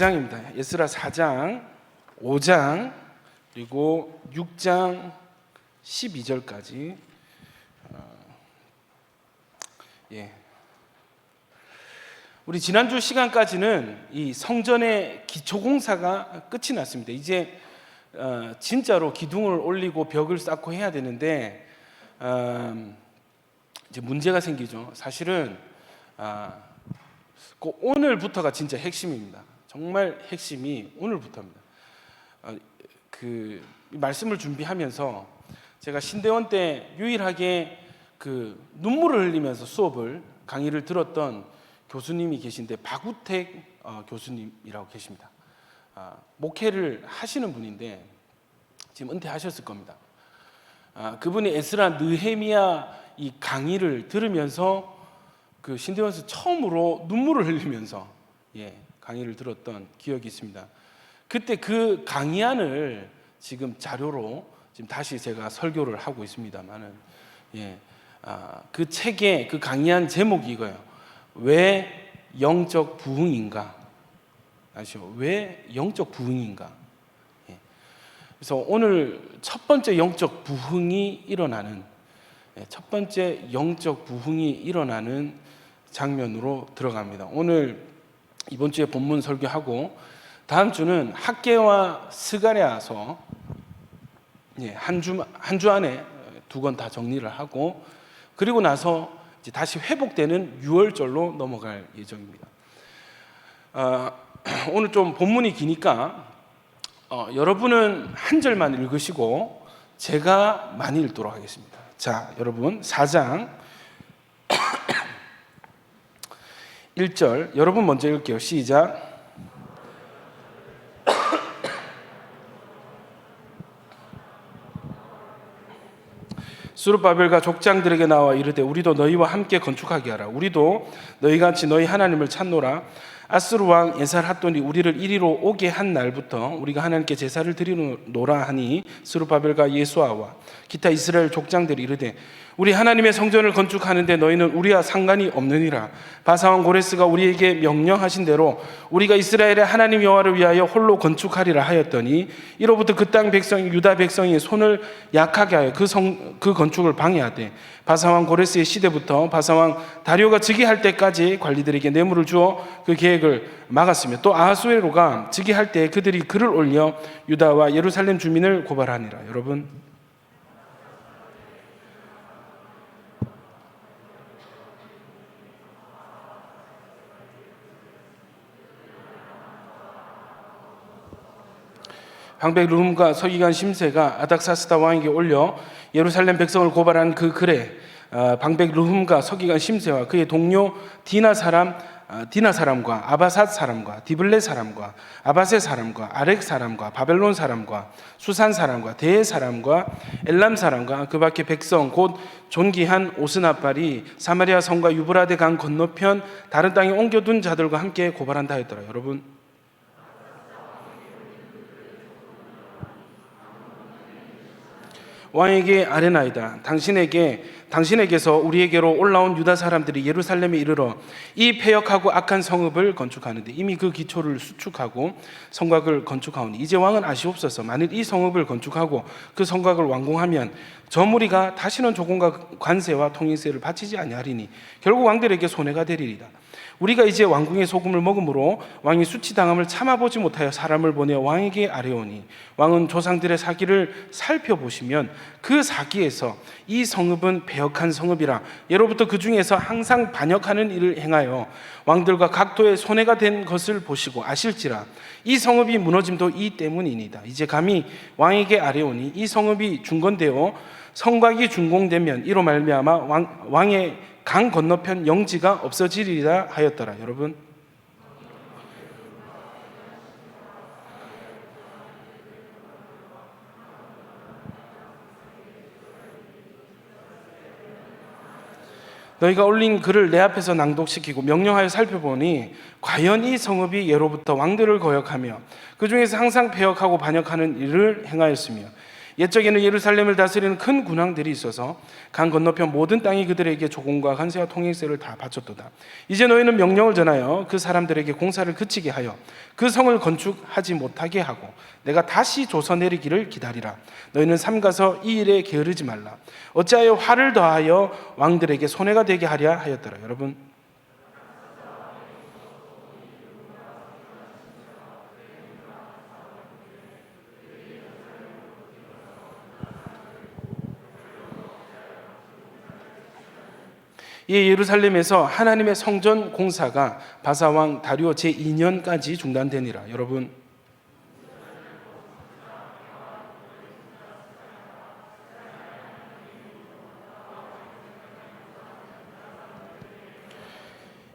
4장입니다. 에스라 4장, 5장, 그리고 6장 12절까지. 우리 지난주 시간까지는 이 성전의 기초공사가 끝이 났습니다. 이제 진짜로 기둥을 올리고 벽을 쌓고 해야 되는데 이제 문제가 생기죠. 사실은 그 오늘부터가 진짜 핵심입니다. 정말 핵심이 오늘부터입니다. 그 말씀을 준비하면서 제가 신대원 때 유일하게 그 눈물을 흘리면서 강의를 들었던 교수님이 계신데 박우택 교수님이라고 계십니다. 목회를 하시는 분인데 지금 은퇴하셨을 겁니다. 그분이 에스라 느헤미야 이 강의를 들으면서 그 신대원에서 처음으로 눈물을 흘리면서 강의를 들었던 기억이 있습니다. 그때 그 강의안을 지금 자료로 지금 다시 제가 설교를 하고 있습니다만은 그 책의 그 강의안 제목이 이거예요. 왜 영적 부흥인가? 아시죠? 왜 영적 부흥인가? 그래서 오늘 첫 번째 영적 부흥이 일어나는 장면으로 들어갑니다. 오늘 이번 주에 본문 설교하고 다음 주는 학개와 스가랴서 한 주 안에 두 권 다 정리를 하고 그리고 나서 이제 다시 회복되는 6월절로 넘어갈 예정입니다. 오늘 좀 본문이 기니까 여러분은 한 절만 읽으시고 제가 많이 읽도록 하겠습니다. 자, 여러분 4장 1절 여러분 먼저 읽을게요. 시작. 스룹바벨과 족장들에게 나와 이르되 우리도 너희와 함께 건축하게 하라. 우리도 너희같이 너희 하나님을 찾노라. 아스루 왕 에살핫돈이 우리를 이리로 오게 한 날부터 우리가 하나님께 제사를 드리노라 하니 스룹바벨과 예수아와 기타 이스라엘 족장들이 이르되 우리 하나님의 성전을 건축하는데 너희는 우리와 상관이 없느니라. 바사왕 고레스가 우리에게 명령하신 대로 우리가 이스라엘의 하나님 여호와를 위하여 홀로 건축하리라 하였더니 이로부터 그 땅 백성이 유다 백성이 손을 약하게 하여 그 건축을 방해하되 바사왕 고레스의 시대부터 바사왕 다리오가 즉위할 때까지 관리들에게 뇌물을 주어 그 계획을 막았으며 또 아하수에로가 즉위할 때 그들이 글을 올려 유다와 예루살렘 주민을 고발하니라. 여러분 방백 르훔과 서기관 심세가 아닥사스다 왕에게 올려 예루살렘 백성을 고발한 그 글에 방백 르훔과 서기관 심세와 그의 동료 디나 사람과 아바삿 사람과 디블레 사람과 아바세 사람과 아렉 사람과 바벨론 사람과 수산 사람과 대 사람과 엘람 사람과 그 밖에 백성 곧 존귀한 오스나발이 사마리아 성과 유브라데 강 건너편 다른 땅에 옮겨둔 자들과 함께 고발한다 했더라. 여러분 왕에게 아뢰나이다. 당신에게서 우리에게로 올라온 유다 사람들이 예루살렘에 이르러 이 패역하고 악한 성읍을 건축하는데 이미 그 기초를 수축하고 성곽을 건축하오니 이제 왕은 아시옵소서. 만일 이 성읍을 건축하고 그 성곽을 완공하면 저 무리가 다시는 조공과 관세와 통일세를 바치지 아니하리니 결국 왕들에게 손해가 되리이다. 우리가 이제 왕궁의 소금을 먹음으로 왕이 수치당함을 참아보지 못하여 사람을 보내어 왕에게 아뢰오니 왕은 조상들의 사기를 살펴보시면 그 사기에서 이 성읍은 배역한 성읍이라 예로부터 그 중에서 항상 반역하는 일을 행하여 왕들과 각도의 손해가 된 것을 보시고 아실지라 이 성읍이 무너짐도 이 때문이니이다. 이제 감히 왕에게 아뢰오니 이 성읍이 중건되어 성곽이 준공되면 이로 말미암아 왕의 강 건너편 영지가 없어지리라 하였더라. 여러분 너희가 올린 글을 내 앞에서 낭독시키고 명령하여 살펴보니 과연 이 성읍이 예로부터 왕들을 거역하며 그 중에서 항상 배역하고 반역하는 일을 행하였으며 옛적에는 예루살렘을 다스리는 큰 군왕들이 있어서 강 건너편 모든 땅이 그들에게 조공과 관세와 통행세를 다 바쳤도다. 이제 너희는 명령을 전하여 그 사람들에게 공사를 그치게 하여 그 성을 건축하지 못하게 하고 내가 다시 조서 내리기를 기다리라. 너희는 삼가서 이 일에 게으르지 말라. 어찌하여 화를 더하여 왕들에게 손해가 되게 하랴 하였더라. 여러분, 이 예루살렘에서 하나님의 성전 공사가 바사왕 다리오 제2년까지 중단되니라. 여러분,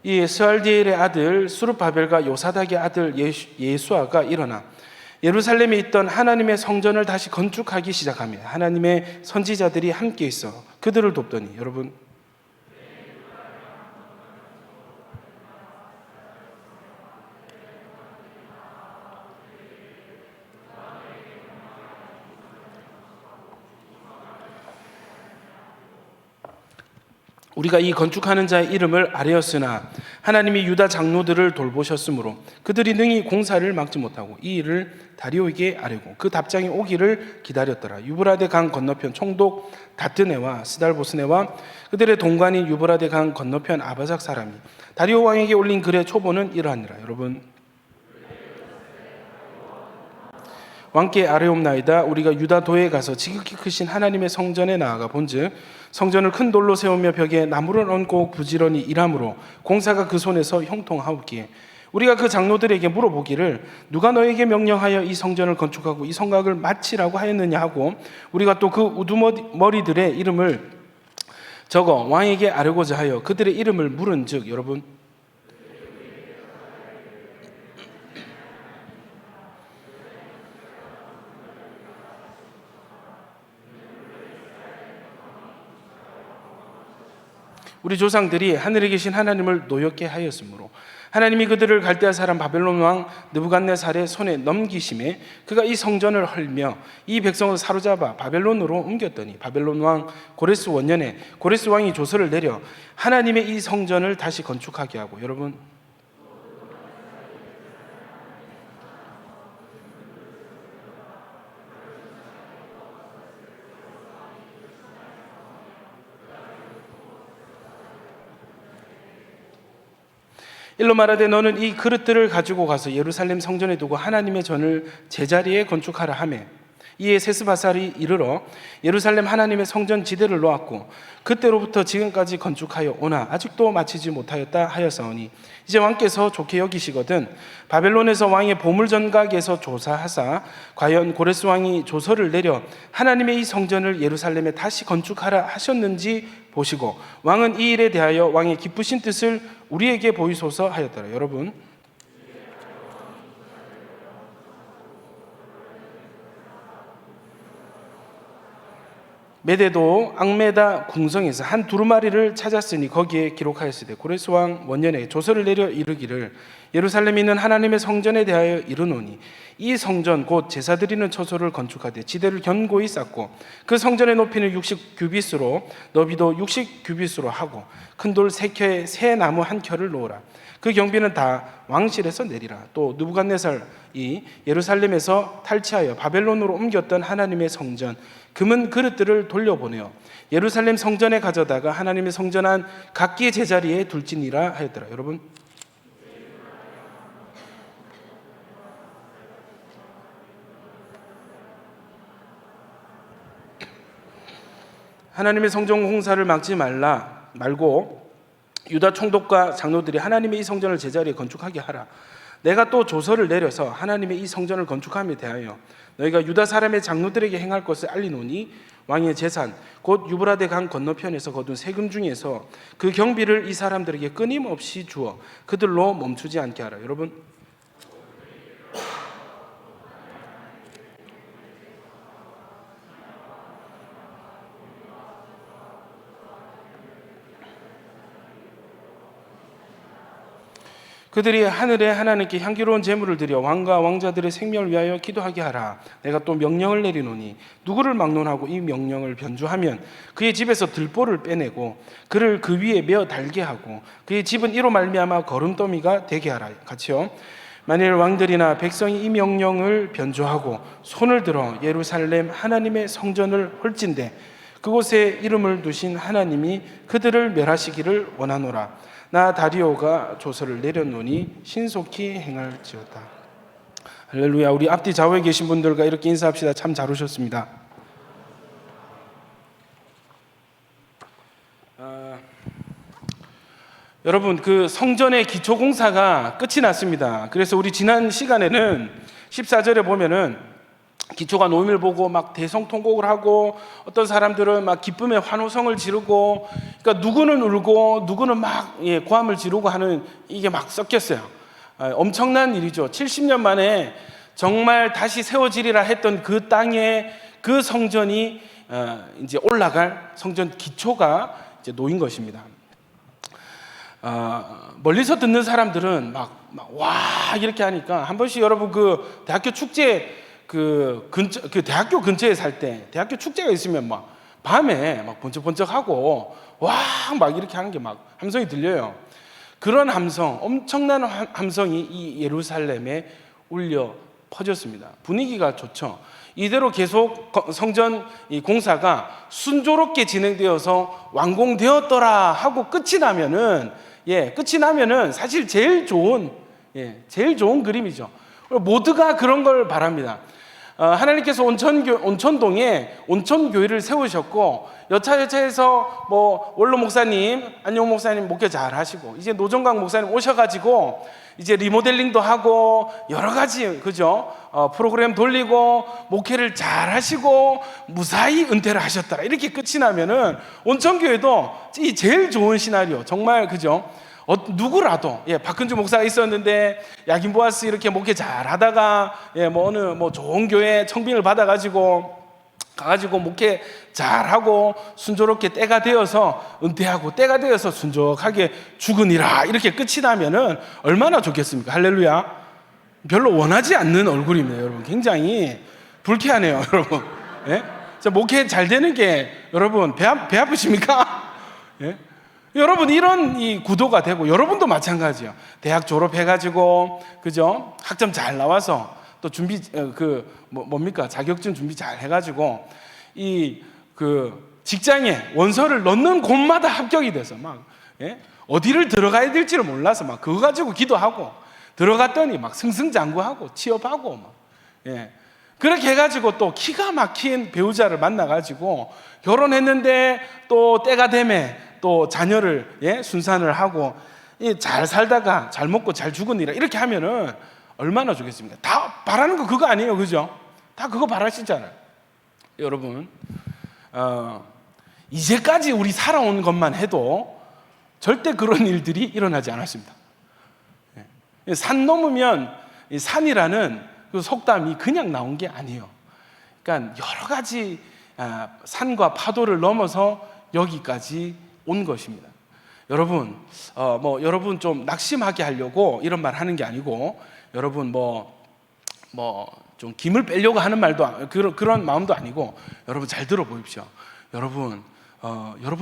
이 스알디엘의 아들 수르바벨과 요사닥의 아들 예수아가 일어나 예루살렘에 있던 하나님의 성전을 다시 건축하기 시작하며 하나님의 선지자들이 함께 있어 그들을 돕더니, 여러분, 우리가 이 건축하는 자의 이름을 아뢰었으나 하나님이 유다 장로들을 돌보셨으므로 그들이 능히 공사를 막지 못하고 이 일을 다리오에게 아뢰고 그 답장이 오기를 기다렸더라. 유브라데 강 건너편 총독 다트네와 스달보스네와 그들의 동관인 유브라데 강 건너편 아바삭 사람이 다리오 왕에게 올린 글의 초본은 이러하니라. 여러분, 왕께 아뢰옵나이다. 우리가 유다도에 가서 지극히 크신 하나님의 성전에 나아가 본즉 성전을 큰 돌로 세우며 벽에 나무를 얹고 부지런히 일함으로 공사가 그 손에서 형통하옵기에 우리가 그 장로들에게 물어보기를 누가 너에게 명령하여 이 성전을 건축하고 이 성곽을 마치라고 하였느냐 하고 우리가 또 그 우두머리들의 이름을 적어 왕에게 아뢰고자 하여 그들의 이름을 물은즉, 여러분, 우리 조상들이 하늘에 계신 하나님을 노엽게 하였으므로 하나님이 그들을 갈대아 사람 바벨론 왕 느부갓네살의 손에 넘기심에 그가 이 성전을 헐며 이 백성을 사로잡아 바벨론으로 옮겼더니 바벨론 왕 고레스 원년에 고레스 왕이 조서를 내려 하나님의 이 성전을 다시 건축하게 하고, 여러분, 일로 말하되 너는 이 그릇들을 가지고 가서 예루살렘 성전에 두고 하나님의 전을 제자리에 건축하라 하매 이에 세스바살이 이르러 예루살렘 하나님의 성전 지대를 놓았고 그때로부터 지금까지 건축하여 오나 아직도 마치지 못하였다 하였사오니 이제 왕께서 좋게 여기시거든 바벨론에서 왕의 보물전각에서 조사하사 과연 고레스 왕이 조서를 내려 하나님의 이 성전을 예루살렘에 다시 건축하라 하셨는지 보시고 왕은 이 일에 대하여 왕의 기쁘신 뜻을 우리에게 보이소서 하였더라. 여러분, 메대도 앙메다 궁성에서 한 두루마리를 찾았으니 거기에 기록하였으되 고레스 왕 원년에 조서를 내려 이르기를 예루살렘에 있는 하나님의 성전에 대하여 이르노니 이 성전 곧 제사 드리는 처소를 건축하되 지대를 견고히 쌓고 그 성전의 높이는 60규빗으로 너비도 60규빗으로 하고 큰 돌 3켜에 새 나무 1켜를 놓으라. 그 경비는 다 왕실에서 내리라. 또 느부갓네살이 예루살렘에서 탈취하여 바벨론으로 옮겼던 하나님의 성전 금은 그릇들을 돌려보내어 예루살렘 성전에 가져다가 하나님의 성전 안 각기의 제자리에 둘지니라 하였더라. 여러분, 하나님의 성전 공사를 막지 말고 유다 총독과 장로들이 하나님의 이 성전을 제자리에 건축하게 하라. 내가 또 조서를 내려서 하나님의 이 성전을 건축함에 대하여 너희가 유다 사람의 장로들에게 행할 것을 알리노니 왕의 재산 곧 유브라데 강 건너편에서 거둔 세금 중에서 그 경비를 이 사람들에게 끊임없이 주어 그들로 멈추지 않게 하라. 여러분, 그들이 하늘에 하나님께 향기로운 제물을 드려 왕과 왕자들의 생명을 위하여 기도하게 하라. 내가 또 명령을 내리노니 누구를 막론하고 이 명령을 변조하면 그의 집에서 들보를 빼내고 그를 그 위에 메어 달게 하고 그의 집은 이로 말미암아 거름더미가 되게 하라. 같이요. 만일 왕들이나 백성이 이 명령을 변조하고 손을 들어 예루살렘 하나님의 성전을 헐진대 그곳에 이름을 두신 하나님이 그들을 멸하시기를 원하노라. 나 다리오가 조서를 내렸노니 신속히 행할지어다. 할렐루야. 우리 앞뒤 좌우에 계신 분들과 이렇게 인사합시다. 참 잘 오셨습니다. 여러분, 그 성전의 기초 공사가 끝이 났습니다. 그래서 우리 지난 시간에는 14절에 보면은 기초가 놓임을 보고 막 대성통곡을 하고 어떤 사람들은 막 기쁨의 환호성을 지르고, 그러니까 누구는 울고 누구는 막 고함을 지르고 하는, 이게 막 섞였어요. 엄청난 일이죠. 70년 만에 정말 다시 세워지리라 했던 그 땅에 그 성전이 이제 올라갈 성전 기초가 이제 놓인 것입니다. 멀리서 듣는 사람들은 막 와 이렇게 하니까, 한 번씩 여러분 그 대학교 축제 그 대학교 근처에 살 때 대학교 축제가 있으면 막 밤에 막 번쩍번쩍하고 와 막 이렇게 하는 게 막 함성이 들려요. 그런 함성, 엄청난 함성이 이 예루살렘에 울려 퍼졌습니다. 분위기가 좋죠. 이대로 계속 성전 공사가 순조롭게 진행되어서 완공되었더라 하고 끝이 나면은 사실 제일 좋은 그림이죠. 모두가 그런 걸 바랍니다. 하나님께서 온천동에 온천교회를 세우셨고, 여차여차해서 뭐 원로 목사님, 안녕 목사님 목회 잘 하시고, 이제 노정강 목사님 오셔가지고 이제 리모델링도 하고 여러 가지 그죠? 프로그램 돌리고 목회를 잘 하시고 무사히 은퇴를 하셨더라 이렇게 끝이 나면은 온천교회도 이 제일 좋은 시나리오, 정말 그죠? 누구라도, 박근주 목사가 있었는데 야긴 보아스 이렇게 목회 잘 하다가 어느 좋은 교회 청빙을 받아가지고 가가지고 목회 잘하고 순조롭게 때가 되어서 은퇴하고 때가 되어서 순적하게 죽으니라 이렇게 끝이 나면은 얼마나 좋겠습니까? 할렐루야. 별로 원하지 않는 얼굴입니다, 여러분. 굉장히 불쾌하네요, 여러분. 목회 잘 되는 게 여러분 배 아프십니까? 여러분 이런 이 구도가 되고, 여러분도 마찬가지예요. 대학 졸업해가지고 그죠? 학점 잘 나와서 또 준비 자격증 준비 잘 해가지고 이 직장에 원서를 넣는 곳마다 합격이 돼서 막 어디를 들어가야 될지를 몰라서 막 그거 가지고 기도하고 들어갔더니 막 승승장구하고 취업하고 막 그렇게 해가지고 또 기가 막힌 배우자를 만나가지고 결혼했는데 또 때가 되면 또 자녀를 순산을 하고 잘 살다가 잘 먹고 잘 죽으니라 이렇게 하면은 얼마나 좋겠습니까? 다 바라는 거 그거 아니에요, 그죠? 다 그거 바라시잖아요. 여러분, 이제까지 우리 살아온 것만 해도 절대 그런 일들이 일어나지 않았습니다. 산 넘으면 산이라는 그 속담이 그냥 나온 게 아니에요. 그러니까 여러 가지 산과 파도를 넘어서 여기까지 온 것입니다. 여러분, 여러분 좀 낙심하게 하려고 이런 말 하는 게 아니고, 여러분 좀 김을 빼려고 하는 말도 그런 마음도 아니고, 여러분 잘 들어보십시오. 여러분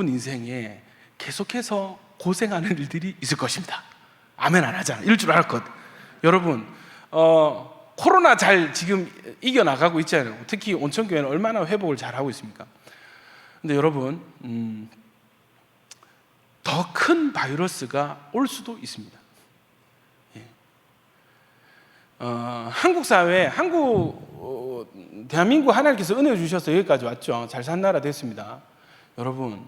인생에 계속해서 고생하는 일들이 있을 것입니다. 아멘 안 하잖아. 이럴 줄 알았거든. 여러분 코로나 잘 지금 이겨나가고 있잖아요. 특히 온천교회는 얼마나 회복을 잘 하고 있습니까? 근데 여러분 더 큰 바이러스가 올 수도 있습니다. 한국 사회, 대한민국 하나님께서 은혜 주셔서 여기까지 왔죠. 잘 산 나라 됐습니다. 여러분,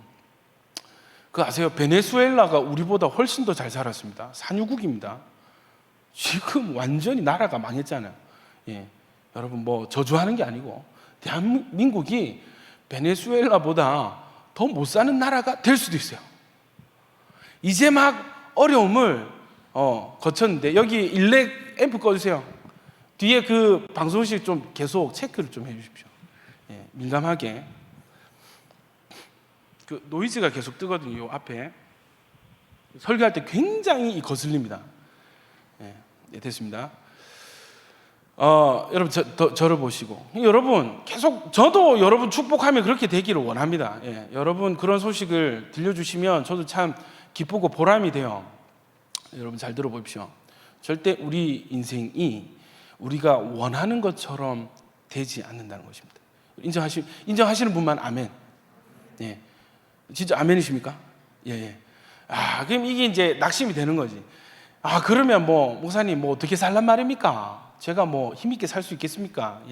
그거 아세요? 베네수엘라가 우리보다 훨씬 더 잘 살았습니다. 산유국입니다. 지금 완전히 나라가 망했잖아요. 여러분 저주하는 게 아니고 대한민국이 베네수엘라보다 더 못 사는 나라가 될 수도 있어요. 이제 막 어려움을 거쳤는데, 여기 일렉 앰프 꺼주세요. 뒤에 그 방송실 좀 계속 체크를 좀 해주십시오. 민감하게. 그 노이즈가 계속 뜨거든요. 앞에 설교할 때 굉장히 거슬립니다. 네, 됐습니다. 여러분 저를 보시고 여러분 계속 저도 여러분 축복하면 그렇게 되기를 원합니다. 여러분 그런 소식을 들려주시면 저도 참 기쁘고 보람이 돼요. 여러분 잘 들어보십시오. 절대 우리 인생이 우리가 원하는 것처럼 되지 않는다는 것입니다. 인정하시는 분만 아멘. 진짜 아멘이십니까? 예. 그럼 이게 이제 낙심이 되는 거지. 그러면 목사님 어떻게 살란 말입니까? 제가 힘있게 살 수 있겠습니까?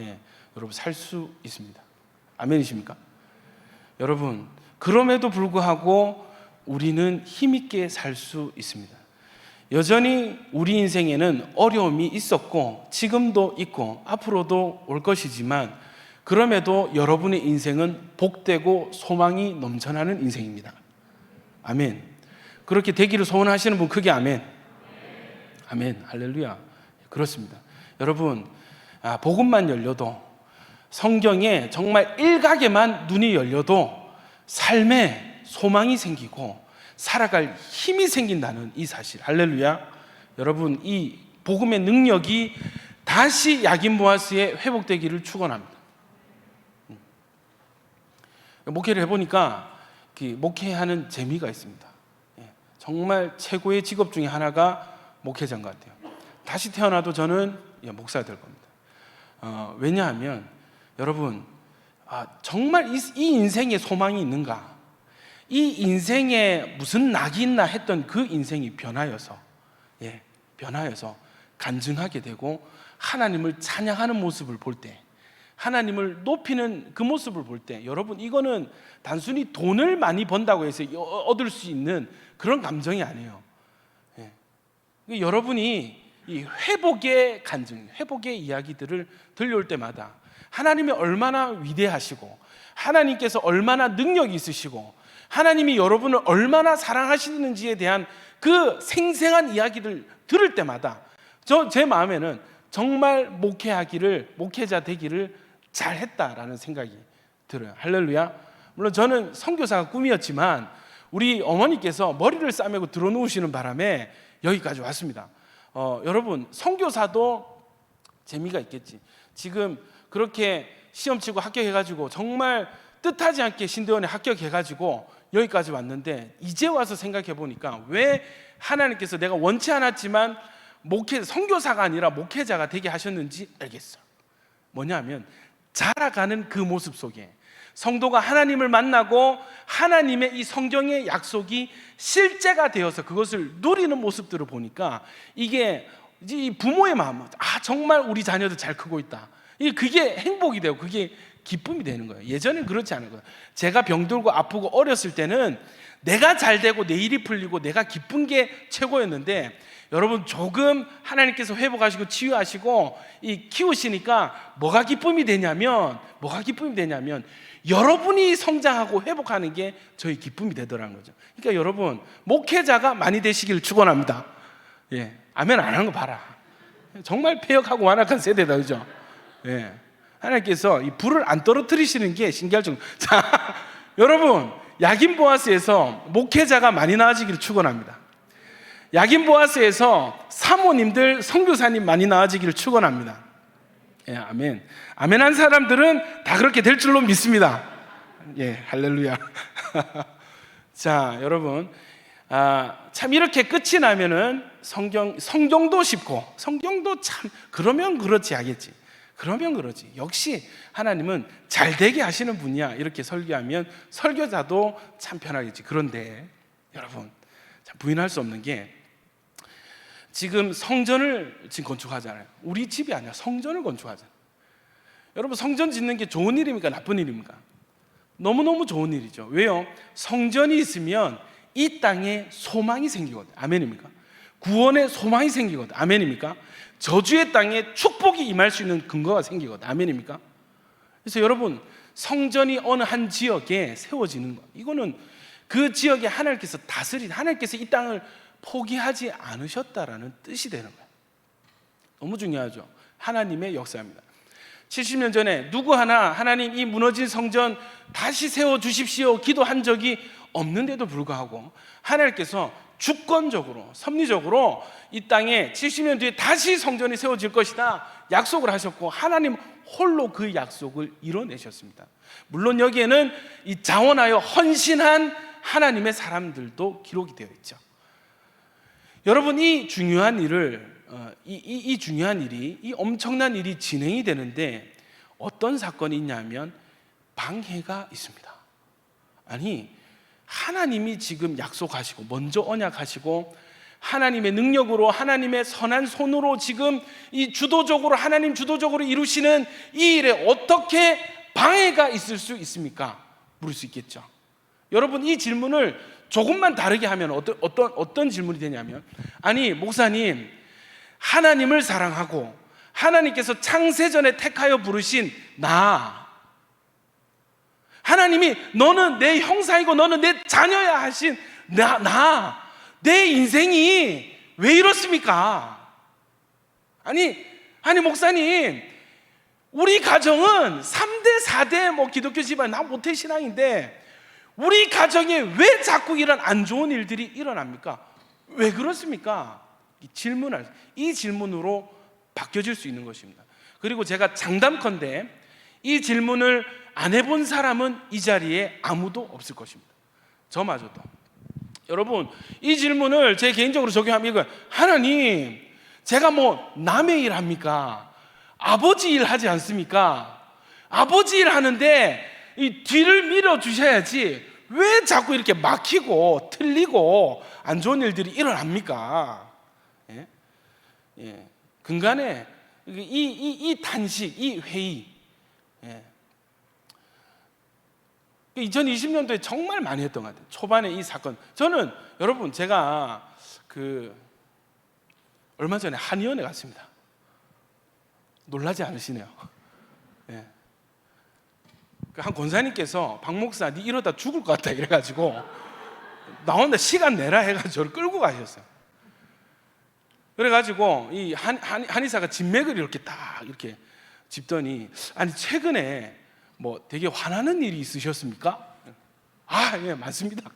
여러분 살 수 있습니다. 아멘이십니까? 여러분 그럼에도 불구하고 우리는 힘있게 살 수 있습니다. 여전히 우리 인생에는 어려움이 있었고 지금도 있고 앞으로도 올 것이지만 그럼에도 여러분의 인생은 복되고 소망이 넘쳐나는 인생입니다. 아멘. 그렇게 되기를 소원하시는 분 크게 아멘. 아멘. 할렐루야. 그렇습니다. 여러분 복음만 열려도 성경에 정말 일각에만 눈이 열려도 삶에 소망이 생기고 살아갈 힘이 생긴다는 이 사실. 할렐루야. 여러분 이 복음의 능력이 다시 야긴 보아스에 회복되기를 축원합니다. 목회를 해보니까 목회하는 재미가 있습니다. 정말 최고의 직업 중에 하나가 목회자인 것 같아요. 다시 태어나도 저는 목사가 될 겁니다. 왜냐하면 여러분 정말 이 인생에 소망이 있는가, 이 인생에 무슨 낙이 있나 했던 그 인생이 변하여서 간증하게 되고 하나님을 찬양하는 모습을 볼 때, 하나님을 높이는 그 모습을 볼 때, 여러분 이거는 단순히 돈을 많이 번다고 해서 얻을 수 있는 그런 감정이 아니에요. 여러분이 이 회복의 간증, 회복의 이야기들을 들려올 때마다 하나님이 얼마나 위대하시고 하나님께서 얼마나 능력이 있으시고 하나님이 여러분을 얼마나 사랑하시는지에 대한 그 생생한 이야기를 들을 때마다 제 마음에는 정말 목회자 되기를 잘했다라는 생각이 들어요. 할렐루야. 물론 저는 선교사가 꿈이었지만 우리 어머니께서 머리를 싸매고 들어놓으시는 바람에 여기까지 왔습니다. 여러분 선교사도 재미가 있겠지. 지금 그렇게 시험 치고 합격해가지고 정말 뜻하지 않게 신대원에 합격해가지고 여기까지 왔는데 이제 와서 생각해 보니까 왜 하나님께서 내가 원치 않았지만 선교사가 아니라 목회자가 되게 하셨는지 알겠어. 뭐냐면 자라가는 그 모습 속에 성도가 하나님을 만나고 하나님의 이 성경의 약속이 실제가 되어서 그것을 누리는 모습들을 보니까 이게 이 부모의 마음, 정말 우리 자녀도 잘 크고 있다. 그게 행복이 되고 그게 기쁨이 되는 거예요. 예전엔 그렇지 않은 거예요. 제가 병들고 아프고 어렸을 때는 내가 잘 되고 내 일이 풀리고 내가 기쁜 게 최고였는데 여러분 조금 하나님께서 회복하시고 치유하시고 키우시니까 뭐가 기쁨이 되냐면 여러분이 성장하고 회복하는 게 저희 기쁨이 되더라는 거죠. 그러니까 여러분 목회자가 많이 되시기를 축원합니다. 아멘 안 하는 거 봐라. 정말 폐역하고 완악한 세대다, 그죠? 하나님께서 이 불을 안 떨어뜨리시는 게 신기할 정도. 자, 여러분 야긴 보아스에서 목회자가 많이 나아지기를 축원합니다. 야긴 보아스에서 사모님들, 선교사님 많이 나아지기를 축원합니다. 아멘. 아멘한 사람들은 다 그렇게 될 줄로 믿습니다. 할렐루야. 자, 여러분, 참 이렇게 끝이 나면은 성경도 쉽고 성경도 참 그러면 그렇지 하겠지. 그러면 그러지. 역시 하나님은 잘 되게 하시는 분이야. 이렇게 설교하면 설교자도 참 편하겠지. 그런데 여러분, 참 부인할 수 없는 게 지금 성전을 지금 건축하잖아요. 우리 집이 아니라 성전을 건축하잖아요. 여러분 성전 짓는 게 좋은 일입니까? 나쁜 일입니까? 너무너무 좋은 일이죠. 왜요? 성전이 있으면 이 땅에 소망이 생기거든요. 아멘입니까? 구원의 소망이 생기거든요. 아멘입니까? 저주의 땅에 축복이 임할 수 있는 근거가 생기거든요. 아멘입니까? 그래서 여러분 성전이 어느 한 지역에 세워지는 거, 이거는 그 지역에 하나님께서 하나님께서 이 땅을 포기하지 않으셨다라는 뜻이 되는 거예요. 너무 중요하죠. 하나님의 역사입니다. 70년 전에 누구 하나 하나님 이 무너진 성전 다시 세워주십시오 기도한 적이 없는데도 불구하고 하나님께서 주권적으로, 섭리적으로 이 땅에 70년 뒤에 다시 성전이 세워질 것이다 약속을 하셨고, 하나님 홀로 그 약속을 이뤄내셨습니다. 물론 여기에는 이 자원하여 헌신한 하나님의 사람들도 기록이 되어 있죠. 여러분, 이 중요한 일을 중요한 일이, 이 엄청난 일이 진행이 되는데 어떤 사건이 있냐면 방해가 있습니다. 아니, 하나님이 지금 약속하시고 먼저 언약하시고 하나님의 능력으로, 하나님의 선한 손으로 지금 이 주도적으로, 하나님 주도적으로 이루시는 이 일에 어떻게 방해가 있을 수 있습니까? 물을 수 있겠죠. 여러분, 이 질문을 조금만 다르게 하면 어떤 질문이 되냐면, 아니 목사님, 하나님을 사랑하고 하나님께서 창세전에 택하여 부르신 하나님이 너는 내 형상이고 너는 내 자녀야 하신 내 인생이 왜 이렇습니까? 아니 목사님, 우리 가정은 3대 4대 기독교 집안, 나 모태신앙인데 우리 가정에 왜 자꾸 이런 안 좋은 일들이 일어납니까? 왜 그렇습니까? 이 질문으로 바뀌어질 수 있는 것입니다. 그리고 제가 장담컨대 이 질문을 안 해본 사람은 이 자리에 아무도 없을 것입니다. 저마저도. 여러분, 이 질문을 제 개인적으로 적용하면 이거, 하나님, 제가 남의 일 합니까? 아버지 일 하지 않습니까? 아버지 일 하는데 이 뒤를 밀어 주셔야지 왜 자꾸 이렇게 막히고 틀리고 안 좋은 일들이 일어납니까? 예. 근간에 이 탄식, 이 회의, 2020년도에 정말 많이 했던 것 같아요. 초반에 이 사건. 저는 여러분, 제가 얼마 전에 한의원에 갔습니다. 놀라지 않으시네요. 예. 한 권사님께서 박 목사, 니 이러다 죽을 것 같다 이래가지고 나온다 시간 내라 해가지고 저를 끌고 가셨어요. 그래가지고 이 한의사가 진맥을 이렇게 딱 이렇게 짚더니, 아니 최근에 되게 화나는 일이 있으셨습니까? 예, 많습니다.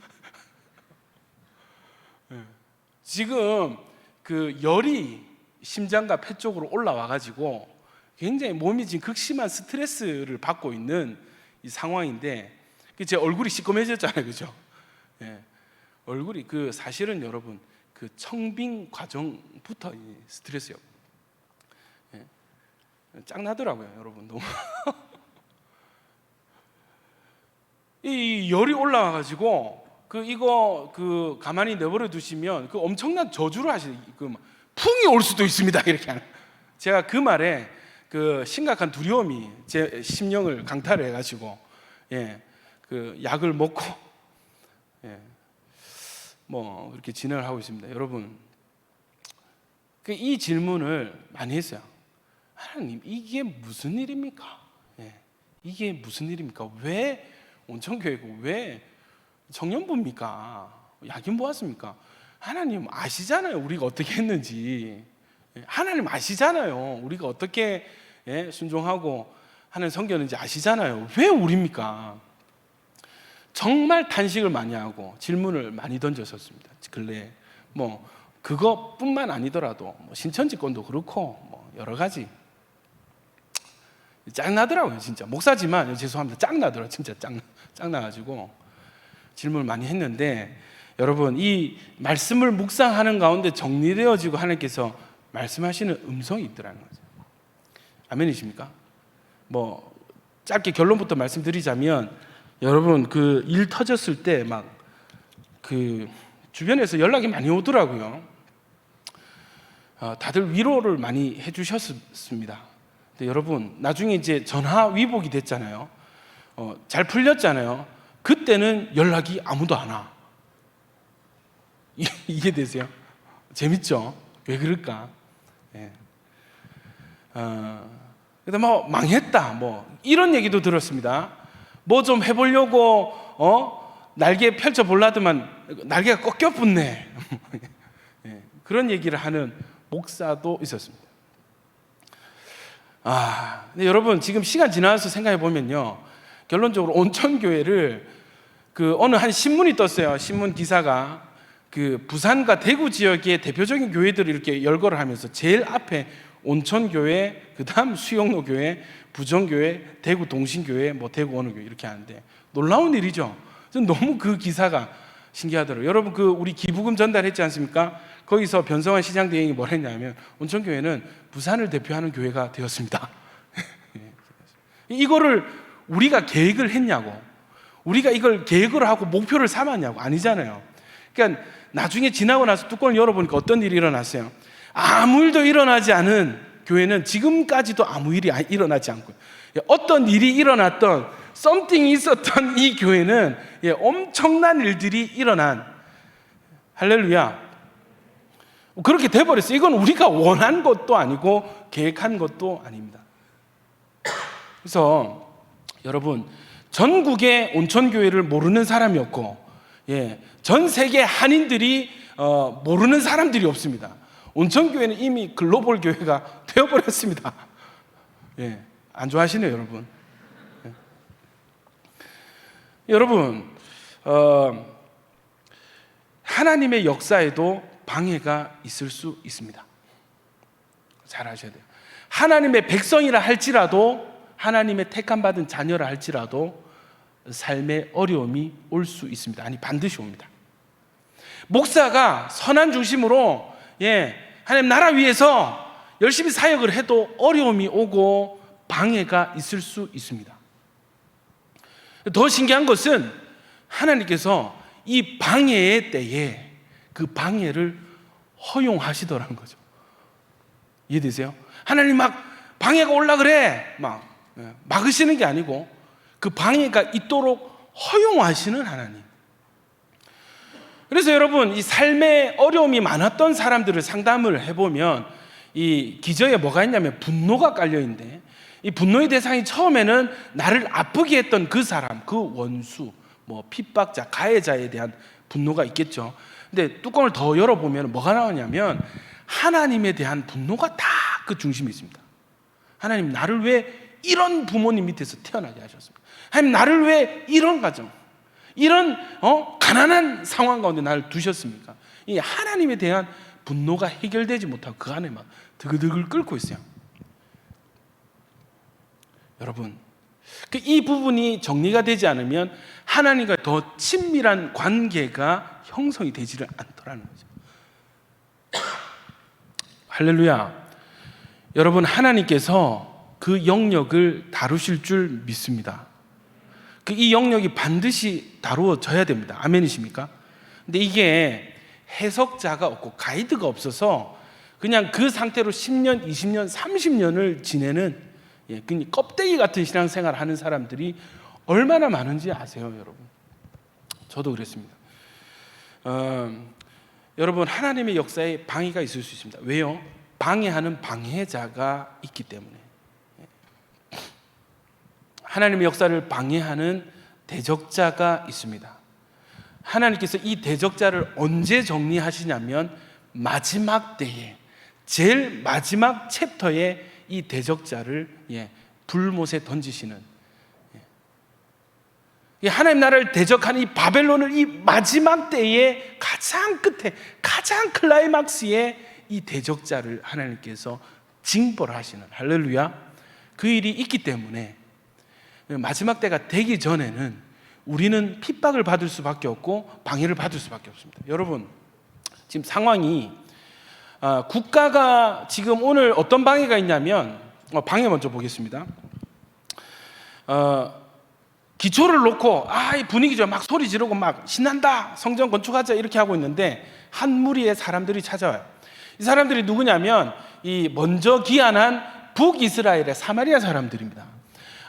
지금 그 열이 심장과 폐 쪽으로 올라와가지고 굉장히 몸이 지금 극심한 스트레스를 받고 있는 이 상황인데, 제 얼굴이 시꺼매졌잖아요, 그죠? 예. 얼굴이 사실은 여러분 청빙 과정부터 스트레스요. 예. 짱나더라고요, 여러분. 너무 이 열이 올라와가지고 이거 가만히 내버려 두시면 엄청난 저주를 하시는, 풍이 올 수도 있습니다, 이렇게 하는. 제가 그 말에 심각한 두려움이 제 심령을 강탈을 해가지고, 약을 먹고, 그렇게 진행을 하고 있습니다. 여러분, 이 질문을 많이 했어요. 하나님, 이게 무슨 일입니까? 이게 무슨 일입니까? 왜 온천교회고 왜 청년부입니까? 야긴 보았습니까? 하나님 아시잖아요, 우리가 어떻게 했는지. 하나님 아시잖아요, 우리가 어떻게 순종하고 하는 성경인지 아시잖아요. 왜 우리입니까? 정말 탄식을 많이 하고 질문을 많이 던졌었습니다, 근래에. 그것뿐만 아니더라도 신천지권도 그렇고 여러 가지. 짱나더라고요, 진짜. 목사지만 죄송합니다, 짱나더라고요, 진짜 짱나가지고 질문을 많이 했는데, 여러분, 이 말씀을 묵상하는 가운데 정리되어지고 하나님께서 말씀하시는 음성이 있더라는 거죠. 아멘이십니까? 짧게 결론부터 말씀드리자면, 여러분, 일 터졌을 때 주변에서 연락이 많이 오더라고요. 다들 위로를 많이 해주셨습니다. 근데 여러분, 나중에 이제 전화 위복이 됐잖아요. 잘 풀렸잖아요. 그때는 연락이 아무도 안 와. 이해되세요? 재밌죠? 왜 그럴까? 근데 망했다, 이런 얘기도 들었습니다. 좀 해보려고 날개 펼쳐 보려더만 날개가 꺾여 붙네. 그런 얘기를 하는 목사도 있었습니다. 근데 여러분, 지금 시간 지나서 생각해 보면요, 결론적으로 온천교회를 어느 한 신문이 떴어요. 신문 기사가 그 부산과 대구 지역의 대표적인 교회들을 이렇게 열거를 하면서 제일 앞에 온천교회, 그다음 수영로교회, 부정교회, 대구 동신교회, 뭐 대구 어느 교회 이렇게 하는데 놀라운 일이죠. 저는 너무 그 기사가 신기하더라고요. 여러분 그 우리 기부금 전달했지 않습니까? 거기서 변성환 시장 대행이 뭘 했냐면 온천교회는 부산을 대표하는 교회가 되었습니다. 이거를 우리가 계획을 했냐고, 우리가 이걸 계획을 하고 목표를 삼았냐고. 아니잖아요. 그러니까 나중에 지나고 나서 뚜껑을 열어보니까 어떤 일이 일어났어요. 아무 일도 일어나지 않은 교회는 지금까지도 아무 일이 일어나지 않고, 어떤 일이 일어났던, 썸띵이 있었던 이 교회는 엄청난 일들이 일어난, 할렐루야, 그렇게 돼버렸어요. 이건 우리가 원한 것도 아니고 계획한 것도 아닙니다. 그래서 여러분, 전국의 온천교회를 모르는 사람이 없고, 전 세계 한인들이 모르는 사람들이 없습니다. 온천교회는 이미 글로벌 교회가 되어버렸습니다. 안 좋아하시네요, 여러분. 여러분, 하나님의 역사에도 방해가 있을 수 있습니다. 잘 아셔야 돼요. 하나님의 백성이라 할지라도, 하나님의 택함받은 자녀라 할지라도 삶의 어려움이 올 수 있습니다. 아니, 반드시 옵니다. 목사가 선한 중심으로 하나님 나라 위해서 열심히 사역을 해도 어려움이 오고 방해가 있을 수 있습니다. 더 신기한 것은 하나님께서 이 방해의 때에 그 방해를 허용하시더라는 거죠. 이해되세요? 하나님 막 방해가 올라 그래 막 막으시는 게 아니고 그 방해가 있도록 허용하시는 하나님. 그래서 여러분, 이 삶에 어려움이 많았던 사람들을 상담을 해보면 이 기저에 뭐가 있냐면 분노가 깔려있는데, 이 분노의 대상이 처음에는 나를 아프게 했던 그 사람, 그 원수, 뭐 핍박자, 가해자에 대한 분노가 있겠죠. 근데 뚜껑을 더 열어보면 뭐가 나오냐면 하나님에 대한 분노가 다 그 중심에 있습니다. 하나님, 나를 왜 이런 부모님 밑에서 태어나게 하셨습니까? 하나님, 나를 왜 이런 가정, 이런 가난한 상황 가운데 나를 두셨습니까? 이 하나님에 대한 분노가 해결되지 못하고 그 안에 막 드글드글 끓고 있어요. 여러분, 이 부분이 정리가 되지 않으면 하나님과 더 친밀한 관계가 형성이 되지를 않더라는 거죠. 할렐루야. 여러분, 하나님께서 그 영역을 다루실 줄 믿습니다. 이 영역이 반드시 다루어져야 됩니다. 아멘이십니까? 근데 이게 해석자가 없고 가이드가 없어서 그냥 그 상태로 10년, 20년, 30년을 지내는 그냥 껍데기 같은 신앙생활을 하는 사람들이 얼마나 많은지 아세요, 여러분? 저도 그랬습니다. 여러분, 하나님의 역사에 방해가 있을 수 있습니다. 왜요? 방해하는 방해자가 있기 때문에. 하나님의 역사를 방해하는 대적자가 있습니다. 하나님께서 이 대적자를 언제 정리하시냐면 마지막 때에, 제일 마지막 챕터에 이 대적자를 불못에 던지시는, 하나님 나라를 대적하는 이 바벨론을 이 마지막 때에 가장 끝에, 가장 클라이막스에 이 대적자를 하나님께서 징벌하시는, 할렐루야, 그 일이 있기 때문에 마지막 때가 되기 전에는 우리는 핍박을 받을 수밖에 없고 방해를 받을 수밖에 없습니다. 여러분, 지금 상황이 국가가 지금 오늘 어떤 방해가 있냐면, 방해 먼저 보겠습니다. 기초를 놓고 이 분위기 좋아 막 소리 지르고 막 신난다, 성전 건축하자 이렇게 하고 있는데 한 무리의 사람들이 찾아와요. 이 사람들이 누구냐면 이 먼저 기한한 북이스라엘의 사마리아 사람들입니다.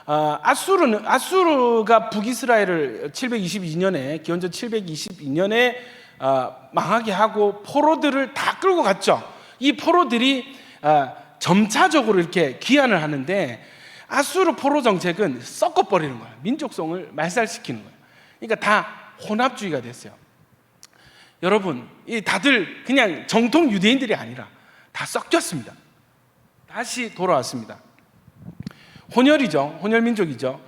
아수르가 북이스라엘을 722년에, 기원전 722년에 망하게 하고 포로들을 다 끌고 갔죠. 이 포로들이 점차적으로 이렇게 귀환을 하는데 아수르 포로 정책은 섞어버리는 거예요. 민족성을 말살시키는 거예요. 그러니까 다 혼합주의가 됐어요. 여러분, 다들 그냥 정통 유대인들이 아니라 다 섞였습니다. 다시 돌아왔습니다. 혼혈이죠. 혼혈민족이죠.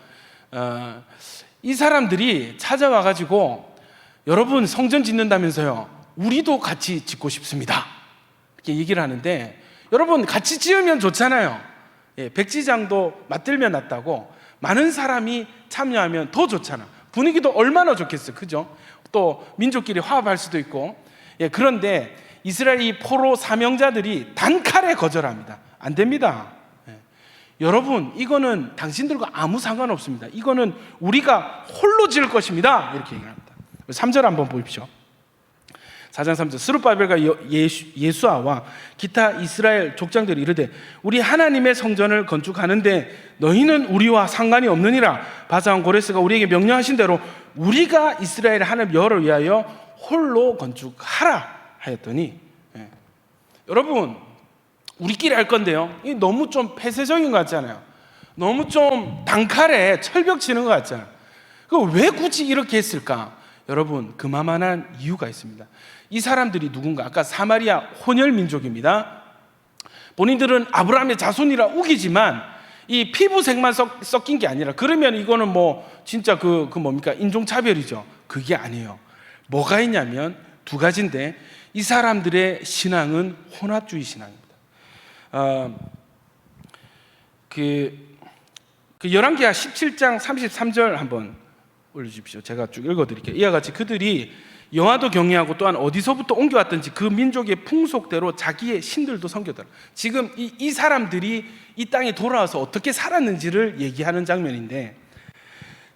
이 사람들이 찾아와가지고 여러분 성전 짓는다면서요. 우리도 같이 짓고 싶습니다. 이렇게 얘기를 하는데, 여러분 같이 지으면 좋잖아요. 백지장도 맞들면 낫다고 많은 사람이 참여하면 더 좋잖아. 분위기도 얼마나 좋겠어요, 그죠? 또 민족끼리 화합할 수도 있고. 그런데 이스라엘 이 포로 사명자들이 단칼에 거절합니다. 안 됩니다. 여러분, 이거는 당신들과 아무 상관없습니다. 이거는 우리가 홀로 지을 것입니다. 이렇게 얘기합니다. 3절 한번 보십시오. 4장 3절. 스룹바벨과 예수아와 기타 이스라엘 족장들이 이르되 우리 하나님의 성전을 건축하는데 너희는 우리와 상관이 없느니라. 바사왕 고레스가 우리에게 명령하신 대로 우리가 이스라엘 하나님 여호와를 위하여 홀로 건축하라 하였더니, 여러분 우리끼리 할 건데요, 이 너무 좀 폐쇄적인 것 같잖아요. 너무 좀 단칼에 철벽 치는 것 같잖아요. 왜 굳이 이렇게 했을까? 여러분, 그만한 이유가 있습니다. 이 사람들이 누군가? 아까 사마리아 혼혈 민족입니다. 본인들은 아브라함의 자손이라 우기지만 이 피부색만 섞인 게 아니라, 그러면 이거는 뭐 진짜 뭡니까? 인종차별이죠. 그게 아니에요. 뭐가 있냐면 두 가지인데, 이 사람들의 신앙은 혼합주의 신앙입니다. 열왕기하 17장 33절 한번 올려주십시오. 제가 쭉 읽어드릴게요. 이와 같이 그들이 여호와도 경외하고 또한 어디서부터 옮겨왔든지 그 민족의 풍속대로 자기의 신들도 섬겼더라. 지금 이 사람들이 이 땅에 돌아와서 어떻게 살았는지를 얘기하는 장면인데,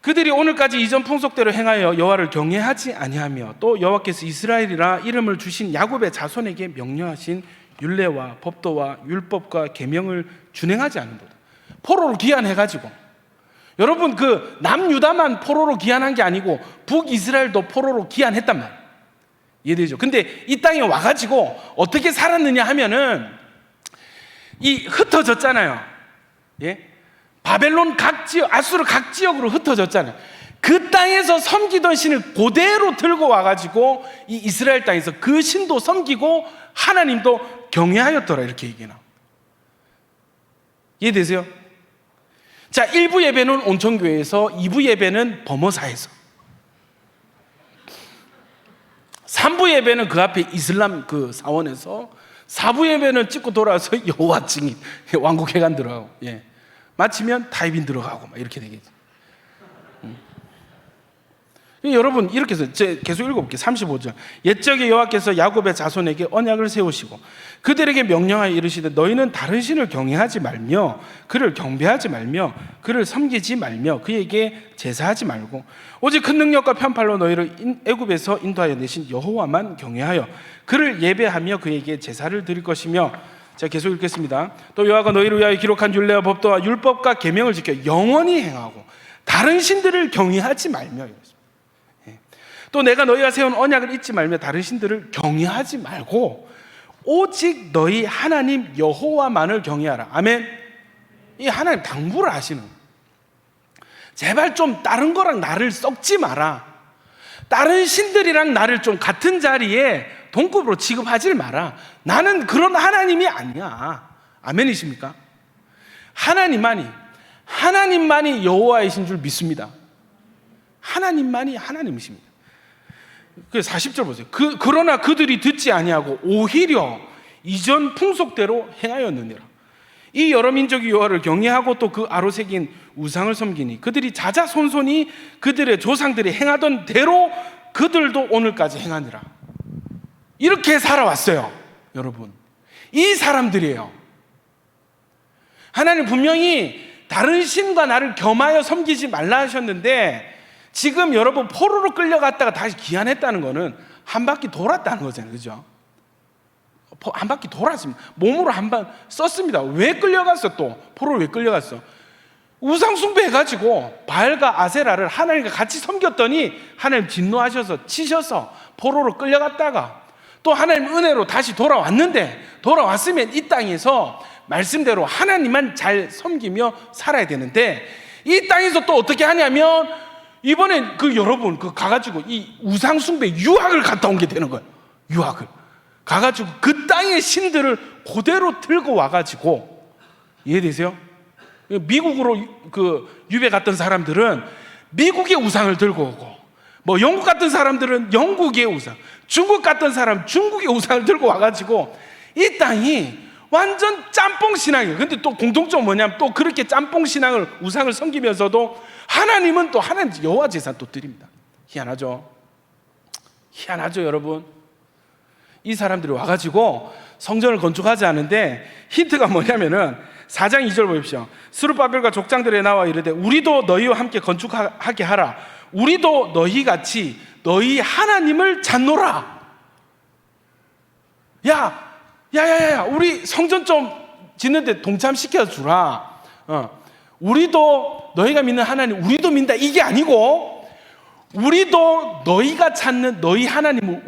그들이 오늘까지 이전 풍속대로 행하여 여호와를 경외하지 아니하며 또 여호와께서 이스라엘이라 이름을 주신 야곱의 자손에게 명령하신 율례와 법도와 율법과 계명을 준행하지 않는도다. 포로로 귀환해가지고, 여러분 남유다만 포로로 귀환한 게 아니고 북이스라엘도 포로로 귀환했단 말이에요. 이해되죠? 근데 이 땅에 와가지고 어떻게 살았느냐 하면은 흩어졌잖아요. 바벨론 각 지역, 아수르 각 지역으로 흩어졌잖아요. 그 땅에서 섬기던 신을 그대로 들고 와가지고 이 이스라엘 땅에서 그 신도 섬기고 하나님도 경외하였더라, 이렇게 얘기해요. 이해되세요? 자, 1부 예배는 온천교회에서, 2부 예배는 범어사에서, 3부 예배는 그 앞에 이슬람 사원에서, 4부 예배는 찍고 돌아와서 여호와 증인 왕국회관 들어가고, 마치면 타입인 들어가고 막 이렇게 되겠지. 여러분, 이렇게 해서 계속 읽어볼게요. 35절. 옛적에 여호와께서 야곱의 자손에게 언약을 세우시고 그들에게 명령하여 이르시되 너희는 다른 신을 경외하지 말며 그를 경배하지 말며 그를 섬기지 말며 그에게 제사하지 말고 오직 큰 능력과 편팔로 너희를 애굽에서 인도하여 내신 여호와만 경외하여 그를 예배하며 그에게 제사를 드릴 것이며. 자, 계속 읽겠습니다. 또 여호와가 너희를 위하여 기록한 율례와 법도와 율법과 계명을 지켜 영원히 행하고 다른 신들을 경외하지 말며. 또 내가 너희가 세운 언약을 잊지 말며 다른 신들을 경외하지 말고 오직 너희 하나님 여호와만을 경외하라. 아멘. 이 하나님 당부를 하시는, 제발 좀 다른 거랑 나를 섞지 마라. 다른 신들이랑 나를 좀 같은 자리에 동급으로 취급하지 마라. 나는 그런 하나님이 아니야. 아멘이십니까? 하나님만이 여호와이신 줄 믿습니다. 하나님만이 하나님이십니다. 40절 보세요. 그러나 그들이 듣지 아니하고 오히려 이전 풍속대로 행하였느니라. 이 여러 민족이 여호와를 경외하고 또 그 아로 새긴 우상을 섬기니 그들이 자자손손이 그들의 조상들이 행하던 대로 그들도 오늘까지 행하니라. 이렇게 살아왔어요. 여러분, 이 사람들이에요. 하나님 분명히 다른 신과 나를 겸하여 섬기지 말라 하셨는데, 지금 여러분 포로로 끌려갔다가 다시 귀환했다는 거는 한 바퀴 돌았다는 거잖아요. 그죠? 한 바퀴 돌았습니다. 몸으로 한 번 썼습니다. 왜 끌려갔어? 또 포로로 왜 끌려갔어? 우상 숭배해가지고 바알과 아세라를 하나님과 같이 섬겼더니 하나님 진노하셔서 치셔서 포로로 끌려갔다가 또 하나님 은혜로 다시 돌아왔는데, 돌아왔으면 이 땅에서 말씀대로 하나님만 잘 섬기며 살아야 되는데, 이 땅에서 또 어떻게 하냐면 이번엔 여러분 가가지고 이 우상 숭배 유학을 갔다 온 게 되는 거예요. 유학을 가가지고 그 땅의 신들을 그대로 들고 와가지고, 이해되세요? 미국으로 유배 갔던 사람들은 미국의 우상을 들고 오고, 뭐 영국 같은 사람들은 영국의 우상, 중국 같은 사람 중국의 우상을 들고 와가지고 이 땅이 완전 짬뽕 신앙이에요. 근데 또 공통점 뭐냐면 또 그렇게 짬뽕 신앙을 우상을 섬기면서도 하나님은 또 하나님 여호와 제사 또 드립니다. 희한하죠? 희한하죠, 여러분? 이 사람들이 와가지고 성전을 건축하지 않은데 힌트가 뭐냐면은 4장 2절 보십시오. 스룹바벨과 족장들에 나와 이르되 우리도 너희와 함께 건축하게 하라. 우리도 너희같이 너희 하나님을 찾노라. 야, 우리 성전 좀 짓는데 동참시켜 주라. 우리도 너희가 믿는 하나님, 우리도 믿는다. 이게 아니고 우리도 너희가 찾는 너희 하나님을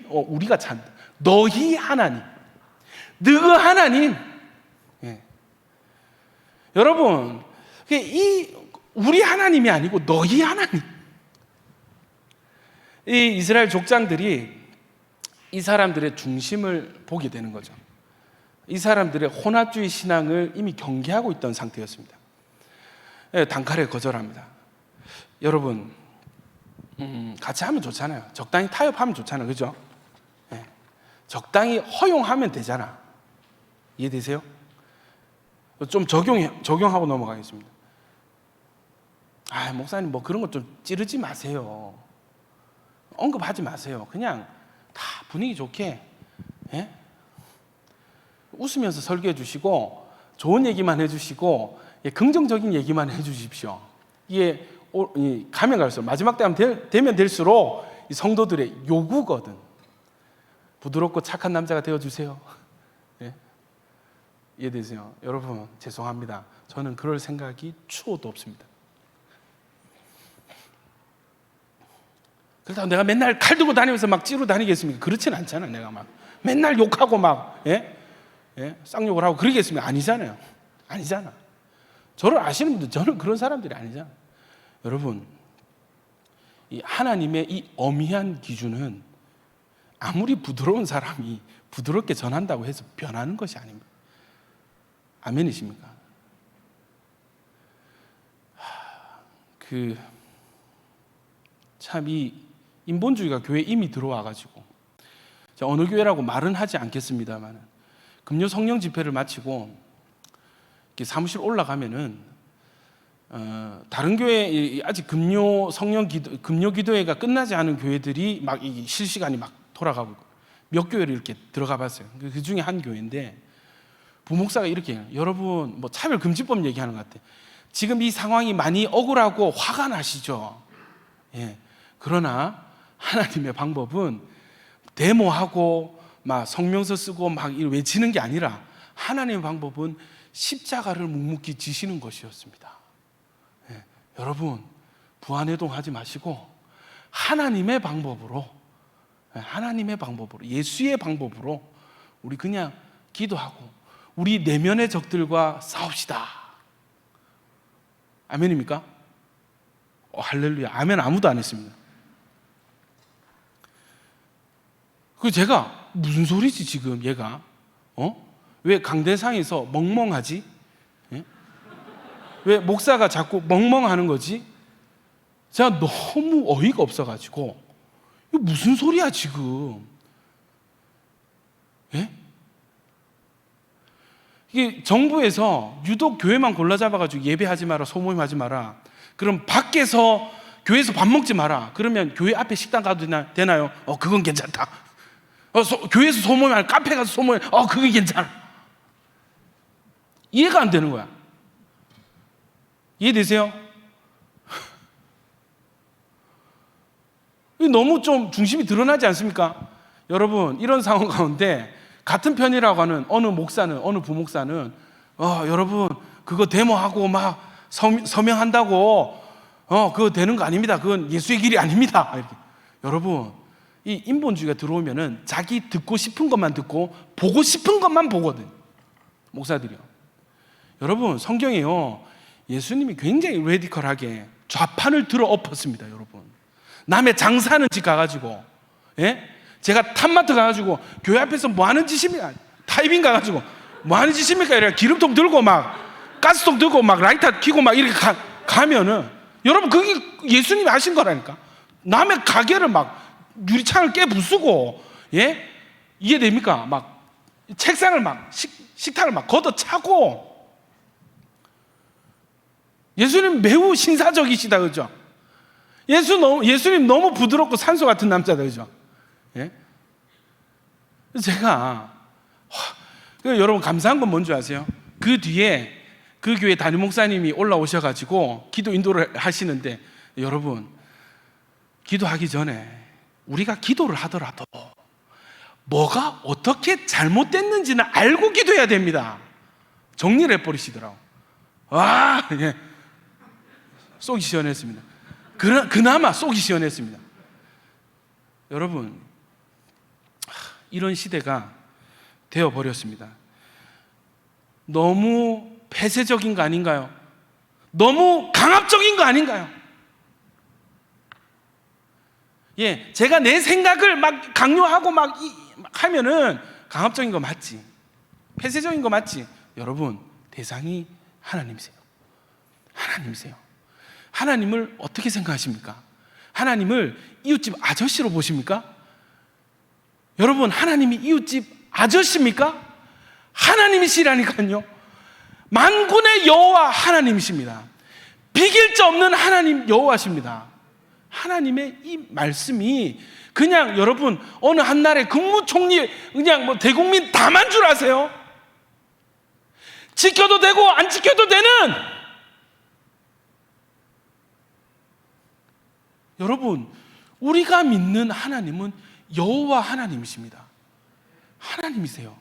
우리가 찾는다. 너희 하나님, 너희 하나님. 예. 여러분, 이 우리 하나님이 아니고 너희 하나님. 이 이스라엘 족장들이 이 사람들의 중심을 보게 되는 거죠. 이 사람들의 혼합주의 신앙을 이미 경계하고 있던 상태였습니다. 단칼에 거절합니다. 여러분, 같이 하면 좋잖아요. 적당히 타협하면 좋잖아요, 그죠? 네. 적당히 허용하면 되잖아. 이해되세요? 좀 적용하고 넘어가겠습니다. 목사님 뭐 그런 거 좀 찌르지 마세요. 언급하지 마세요. 그냥 다 분위기 좋게, 예? 웃으면서 설교해 주시고 좋은 얘기만 해주시고, 예, 긍정적인 얘기만 해주십시오. 이게 가면 갈수록 마지막 때 되면 될수록 이 성도들의 요구거든. 부드럽고 착한 남자가 되어주세요. 예? 이해되세요? 여러분, 죄송합니다. 저는 그럴 생각이 추호도 없습니다. 그렇다고 내가 맨날 칼 들고 다니면서 막 찌르고 다니겠습니까? 그렇진 않잖아요. 내가 막 맨날 욕하고 막 쌍욕을 하고 그러겠습니까? 아니잖아요. 아니잖아. 저를 아시는 분들, 저는 그런 사람들이 아니잖아요. 여러분, 이 하나님의 이 엄희한 기준은 아무리 부드러운 사람이 부드럽게 전한다고 해서 변하는 것이 아닙니다. 아멘이십니까? 참 이 인본주의가 교회에 이미 들어와가지고, 어느 교회라고 말은 하지 않겠습니다만, 금요 성령 집회를 마치고 사무실 올라가면은 다른 교회 아직 금요 성령 금요 기도회가 끝나지 않은 교회들이 막 실시간이 막 돌아가고 있고, 몇 교회를 이렇게 들어가 봤어요. 그 중에 한 교회인데 부목사가 이렇게 해요. 여러분, 뭐 차별금지법 얘기하는 것 같아요. 지금 이 상황이 많이 억울하고 화가 나시죠? 예. 그러나 하나님의 방법은 데모하고 막 성명서 쓰고 막 외치는 게 아니라 하나님의 방법은 십자가를 묵묵히 지시는 것이었습니다. 예. 여러분, 부안해동하지 마시고 하나님의 방법으로, 예수의 방법으로 우리 그냥 기도하고 우리 내면의 적들과 싸웁시다. 아멘입니까? 할렐루야. 아멘. 아무도 안 했습니다. 그 제가 무슨 소리지 지금 얘가? 왜 강대상에서 멍멍하지? 예? 왜 목사가 자꾸 멍멍하는 거지? 제가 너무 어이가 없어가지고 이거 무슨 소리야 지금? 예? 이게 정부에서 유독 교회만 골라 잡아가지고 예배하지 마라, 소모임하지 마라. 그럼 밖에서 교회에서 밥 먹지 마라. 그러면 교회 앞에 식당 가도 되나요? 그건 괜찮다. 교회에서 소모임 아니라 카페 가서 소모임, 그게 괜찮아. 이해가 안 되는 거야. 이해되세요? 너무 좀 중심이 드러나지 않습니까? 여러분, 이런 상황 가운데 같은 편이라고 하는 어느 목사는, 어느 부목사는 여러분 그거 데모하고 막 서명한다고 그거 되는 거 아닙니다. 그건 예수의 길이 아닙니다. 이렇게. 여러분, 이 인본주의가 들어오면은 자기 듣고 싶은 것만 듣고 보고 싶은 것만 보거든, 목사들이요. 여러분, 성경에요, 예수님이 굉장히 레디컬하게 좌판을 들어 엎었습니다. 여러분, 남의 장사하는 집 가가지고, 예? 제가 탑마트 가가지고 교회 앞에서 뭐 하는 짓입니까? 타이빙 가가지고 뭐 하는 짓입니까? 이래 기름통 들고 막 가스통 들고 막 라이터 켜고 막 이렇게 가면은, 여러분, 그게 예수님이 하신 거라니까. 남의 가게를 막 유리창을 깨부수고, 예? 이해됩니까? 막 책상을 막 식탁을 막 걷어차고. 예수님 매우 신사적이시다, 그죠? 예수님 너무 부드럽고 산소 같은 남자다, 그죠? 예? 제가 여러분 감사한 건 뭔지 아세요? 그 뒤에 그 교회 담임 목사님이 올라오셔가지고 기도 인도를 하시는데, 여러분 기도하기 전에 우리가 기도를 하더라도 뭐가 어떻게 잘못됐는지는 알고 기도해야 됩니다. 정리를 해버리시더라고. 와, 예. 속이 시원했습니다. 그나마 속이 시원했습니다. 여러분, 이런 시대가 되어버렸습니다. 너무 폐쇄적인 거 아닌가요? 너무 강압적인 거 아닌가요? 예, 제가 내 생각을 막 강요하고 막 하면은 강압적인 거 맞지, 폐쇄적인 거 맞지. 여러분, 대상이 하나님이세요. 하나님이세요. 하나님을 어떻게 생각하십니까? 하나님을 이웃집 아저씨로 보십니까? 여러분, 하나님이 이웃집 아저씨입니까? 하나님이시라니까요. 만군의 여호와 하나님이십니다. 비길 자 없는 하나님 여호와십니다. 하나님의 이 말씀이 그냥 여러분 어느 한날에 국무총리 그냥 뭐 대국민 다만 줄 아세요? 지켜도 되고 안 지켜도 되는. 여러분, 우리가 믿는 하나님은 여호와 하나님이십니다. 하나님이세요.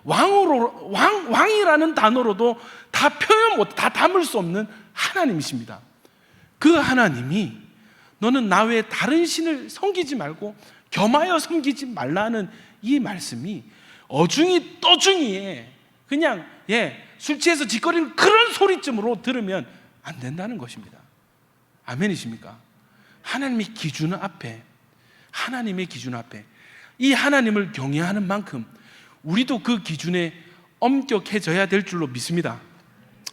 왕이라는 단어로도 다 표현 못, 다 담을 수 없는 하나님이십니다. 그 하나님이 너는 나 외에 다른 신을 섬기지 말고 겸하여 섬기지 말라는 이 말씀이 어중이 떠중이에 그냥 술 취해서 짓거리는 그런 소리쯤으로 들으면 안 된다는 것입니다. 아멘이십니까? 하나님의 기준 앞에 이 하나님을 경외하는 만큼 우리도 그 기준에 엄격해져야 될 줄로 믿습니다.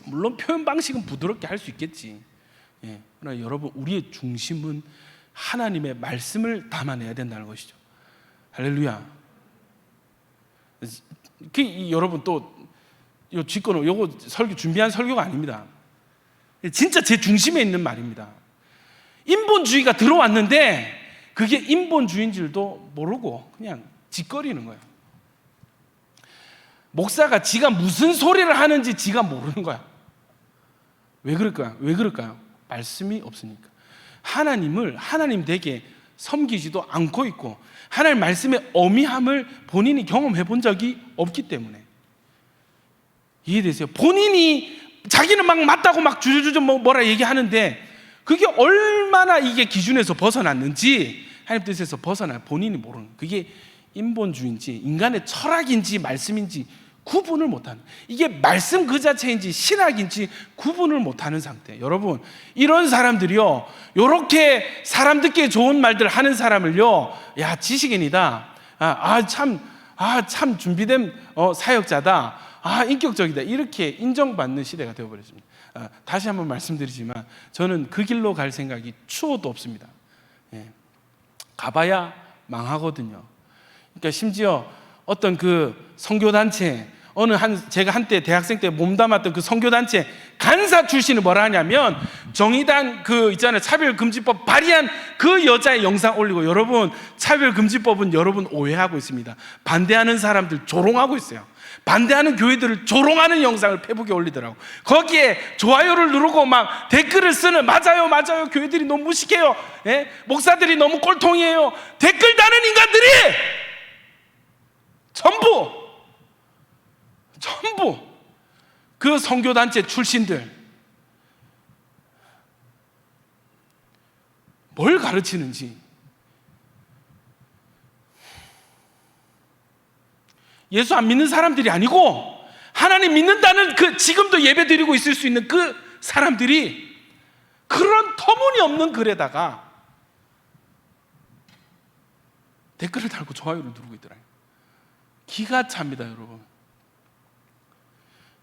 물론 표현 방식은 부드럽게 할 수 있겠지. 그러나 여러분, 우리의 중심은 하나님의 말씀을 담아내야 된다는 것이죠. 할렐루야. 여러분, 또 요 뒷거는 요거 설교 준비한 설교가 아닙니다. 진짜 제 중심에 있는 말입니다. 인본주의가 들어왔는데 그게 인본주의인 줄도 모르고 그냥 짓거리는 거예요. 목사가 지가 무슨 소리를 하는지 지가 모르는 거야. 왜 그럴까요? 말씀이 없으니까. 하나님을 하나님 되게 섬기지도 않고 있고 하나님 말씀의 어미함을 본인이 경험해 본 적이 없기 때문에. 이해되세요? 본인이 자기는 막 맞다고 막 주저주저 뭐라 얘기하는데 그게 얼마나 이게 기준에서 벗어났는지, 하나님 뜻에서 벗어나 본인이 모르는, 그게 인본주의인지 인간의 철학인지 말씀인지 구분을 못하는, 이게 말씀 그 자체인지 신학인지 구분을 못하는 상태. 여러분, 이런 사람들이요, 요렇게 사람 듣기에 좋은 말들 하는 사람을요, 야, 지식인이다, 참 준비된 사역자다, 인격적이다, 이렇게 인정받는 시대가 되어버렸습니다. 다시 한번 말씀드리지만 저는 그 길로 갈 생각이 추호도 없습니다. 가봐야 망하거든요. 그러니까 심지어 어떤 그 선교단체, 제가 한때 대학생 때 몸담았던 그 선교단체 간사 출신이 뭐라 하냐면, 정의당 그 있잖아요, 차별금지법 발의한 그 여자의 영상 올리고, 여러분 차별금지법은 여러분 오해하고 있습니다. 반대하는 사람들 조롱하고 있어요. 반대하는 교회들을 조롱하는 영상을 페북에 올리더라고. 거기에 좋아요를 누르고 막 댓글을 쓰는, 맞아요 교회들이 너무 무식해요, 목사들이 너무 꼴통이에요, 댓글 다는 인간들이 전부 그 선교단체 출신들. 뭘 가르치는지, 예수 안 믿는 사람들이 아니고 하나님 믿는다는 그 지금도 예배 드리고 있을 수 있는 그 사람들이 그런 터무니없는 글에다가 댓글을 달고 좋아요를 누르고 있더라고요. 기가 찹니다, 여러분.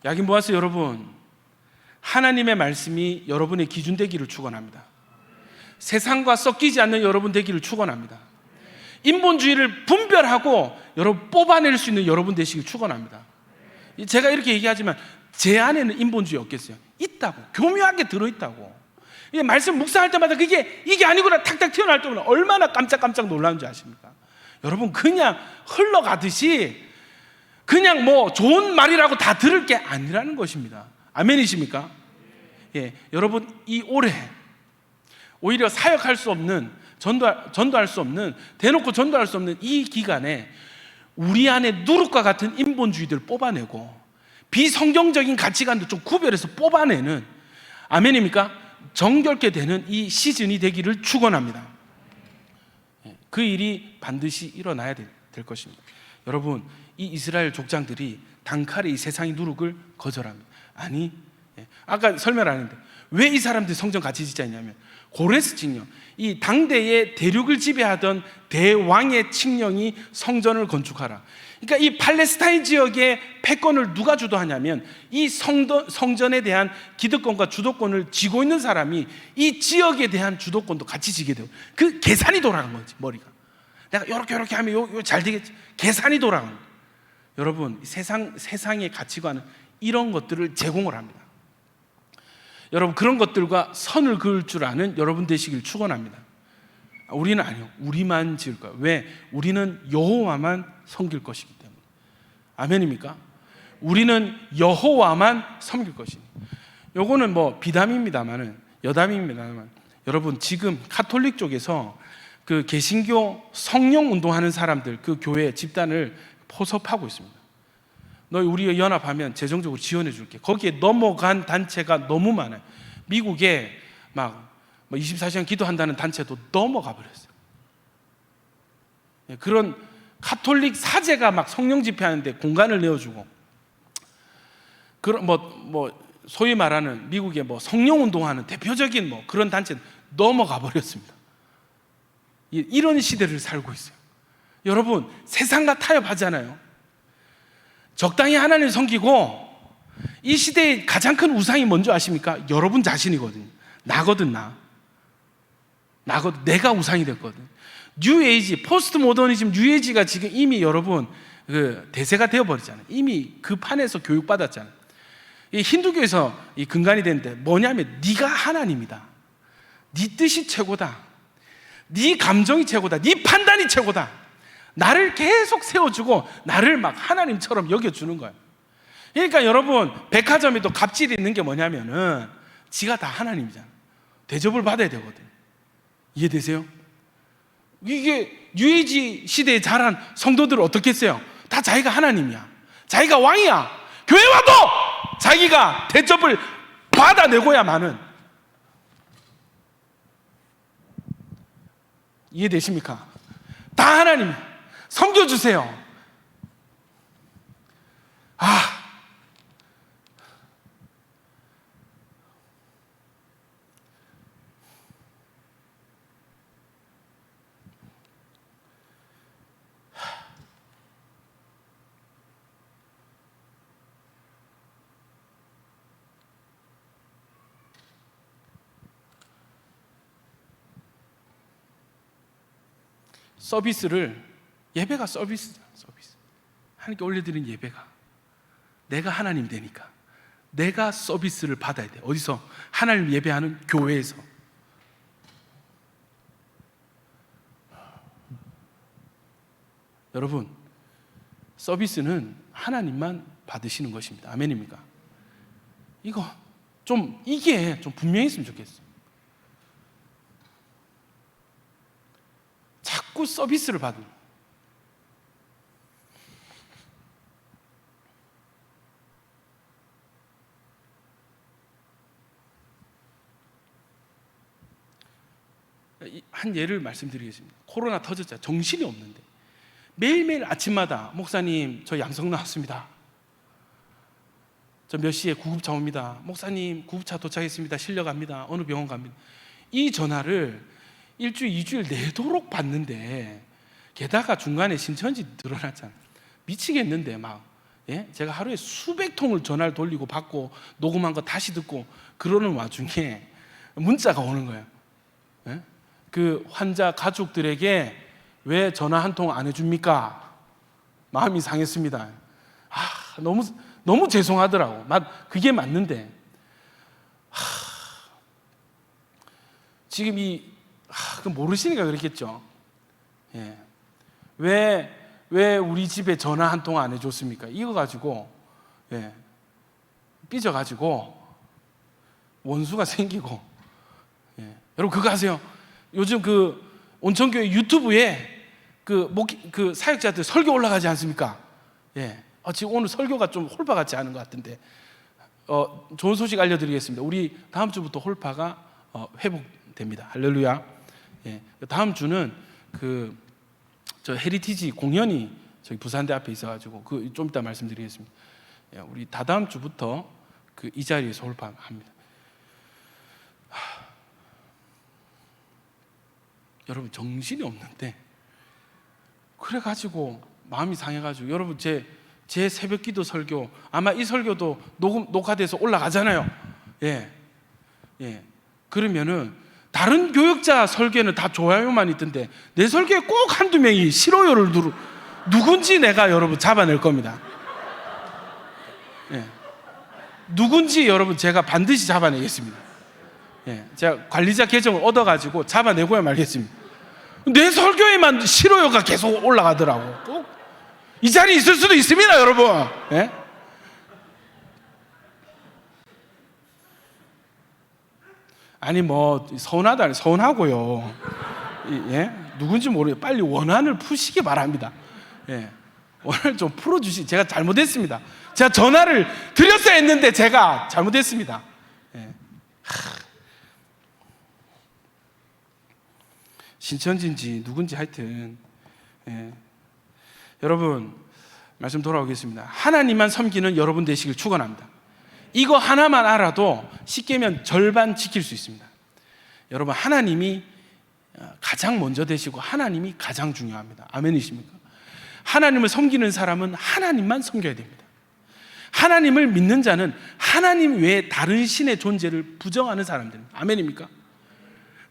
야긴 보아스 여러분, 하나님의 말씀이 여러분의 기준 되기를 축원합니다. 세상과 섞이지 않는 여러분 되기를 축원합니다. 인본주의를 분별하고 여러분 뽑아낼 수 있는 여러분 되시길 축원합니다. 제가 이렇게 얘기하지만 제 안에는 인본주의 없겠어요? 있다고. 교묘하게 들어있다고. 말씀 묵상할 때마다 이게 아니구나 탁탁 튀어나올 때마다 얼마나 깜짝깜짝 놀라는 줄 아십니까? 여러분 그냥 흘러가듯이 그냥 뭐 좋은 말이라고 다 들을 게 아니라는 것입니다. 아멘이십니까? 예, 여러분 이 올해 오히려 사역할 수 없는 전도할 수 없는 대놓고 전도할 수 없는 이 기간에 우리 안에 누룩과 같은 인본주의들을 뽑아내고 비성경적인 가치관도 좀 구별해서 뽑아내는 아멘입니까? 정결케 되는 이 시즌이 되기를 축원합니다. 그 일이 반드시 일어나야 될 것입니다. 여러분 이 이스라엘 족장들이 단칼에 이 세상의 누룩을 거절합니다. 아니 아까 설명 안 했는데 왜 이 사람들이 성전 같이 짓자 했냐면 고레스 칙령, 이 당대의 대륙을 지배하던 대왕의 칙령이 성전을 건축하라. 그러니까 이 팔레스타인 지역의 패권을 누가 주도하냐면 이 성전에 대한 기득권과 주도권을 쥐고 있는 사람이 이 지역에 대한 주도권도 같이 지게 되고 그 계산이 돌아간 거지. 머리가 내가 이렇게 하면 요 잘 되겠지. 계산이 돌아간 거예요. 여러분 세상의 가치관은 이런 것들을 제공을 합니다. 여러분 그런 것들과 선을 그을 줄 아는 여러분 되시길 축원합니다. 우리는 아니요. 우리만 지을 거예요. 왜? 우리는 여호와만 섬길 것이기 때문에. 아멘입니까? 우리는 여호와만 섬길 것입니다. 요거는 뭐 비담입니다만은 여담입니다만 여러분 지금 카톨릭 쪽에서 그 개신교 성령 운동하는 사람들 그 교회 집단을 포섭하고 있습니다. 너희 우리 연합하면 재정적으로 지원해 줄게. 거기에 넘어간 단체가 너무 많아요. 미국에 막 24시간 기도한다는 단체도 넘어가 버렸어요. 그런 카톨릭 사제가 막 성령 집회하는데 공간을 내어주고 그런 소위 말하는 미국의 성령 운동하는 대표적인 그런 단체 넘어가 버렸습니다. 이런 시대를 살고 있어요. 여러분 세상과 타협하잖아요. 적당히 하나님을 섬기고 이 시대의 가장 큰 우상이 뭔지 아십니까? 여러분 자신이거든요. 나거든. 내가 우상이 됐거든. 뉴에이지, 포스트 모더니즘 뉴에이지가 지금 이미 여러분 그 대세가 되어버리잖아요. 이미 그 판에서 교육받았잖아요. 이 힌두교에서 이 근간이 되는데 뭐냐면 네가 하나님이다. 네 뜻이 최고다. 네 감정이 최고다. 네 판단이 최고다. 나를 계속 세워주고 나를 막 하나님처럼 여겨주는 거예요. 그러니까 여러분 백화점에도 갑질이 있는 게 뭐냐면은 지가 다 하나님이잖아. 대접을 받아야 되거든. 이해되세요? 이게 뉴에이지 시대에 자란 성도들을 어떻게 했어요? 다 자기가 하나님이야. 자기가 왕이야. 교회 와도 자기가 대접을 받아내고야만은. 이해되십니까? 다 하나님이야. 섬겨주세요. 예배가 서비스잖아. 서비스. 하나님께 올려드린 예배가 내가 하나님 되니까 내가 서비스를 받아야 돼. 어디서? 하나님 예배하는 교회에서. 여러분 서비스는 하나님만 받으시는 것입니다. 아멘입니까? 이게 좀 분명히 했으면 좋겠어. 자꾸 서비스를 받는. 한 예를 말씀드리겠습니다. 코로나 터졌잖아요. 정신이 없는데 매일매일 아침마다 목사님 저 양성 나왔습니다. 저 몇 시에 구급차 옵니다. 목사님 구급차 도착했습니다. 실려갑니다. 어느 병원 갑니다. 이 전화를 일주일, 2주일 내도록 받는데 게다가 중간에 신천지 늘어났잖아요. 미치겠는데 제가 하루에 수백 통을 전화를 돌리고 받고 녹음한 거 다시 듣고 그러는 와중에 문자가 오는 거예요. 그 환자 가족들에게 왜 전화 한 통 안 해줍니까? 마음이 상했습니다. 너무 죄송하더라고. 그게 맞는데 지금 그 모르시니까 그랬겠죠. 예. 왜 우리 집에 전화 한 통 안 해줬습니까? 이거 가지고 삐져가지고 원수가 생기고. 여러분 그거 아세요? 요즘 그 온천교회 유튜브에 그 사역자들 설교 올라가지 않습니까? 지금 오늘 설교가 좀 홀파 같지 않은 것 같은데 좋은 소식 알려드리겠습니다. 우리 다음 주부터 홀파가 회복됩니다. 할렐루야. 다음 주는 저 헤리티지 공연이 저기 부산대 앞에 있어가지고 좀 이따 말씀드리겠습니다. 우리 다다음 주부터 이 자리에서 홀파합니다. 여러분 정신이 없는데 그래가지고 마음이 상해가지고 여러분 제 새벽기도 설교 아마 이 설교도 녹화돼서 올라가잖아요. 그러면은 다른 교역자 설교는 다 좋아요만 있던데 내 설교에 꼭 한두 명이 싫어요를 누군지 내가 여러분 잡아낼 겁니다. 누군지 여러분 제가 반드시 잡아내겠습니다. 제가 관리자 계정을 얻어가지고 잡아내고야 말겠습니다. 내 설교에만 싫어요가 계속 올라가더라고. 꼭 이 자리에 있을 수도 있습니다, 여러분. 아니 서운하고요. 누군지 모르겠어요. 빨리 원한을 푸시기 바랍니다. 원한을 좀 풀어주시. 제가 잘못했습니다. 제가 전화를 드렸어야 했는데 제가 잘못했습니다. 신천지인지 누군지 하여튼 여러분 말씀 돌아오겠습니다. 하나님만 섬기는 여러분 되시길 축원합니다. 이거 하나만 알아도 십계명 절반 지킬 수 있습니다. 여러분 하나님이 가장 먼저 되시고 하나님이 가장 중요합니다. 아멘이십니까? 하나님을 섬기는 사람은 하나님만 섬겨야 됩니다. 하나님을 믿는 자는 하나님 외에 다른 신의 존재를 부정하는 사람들입니다. 아멘입니까?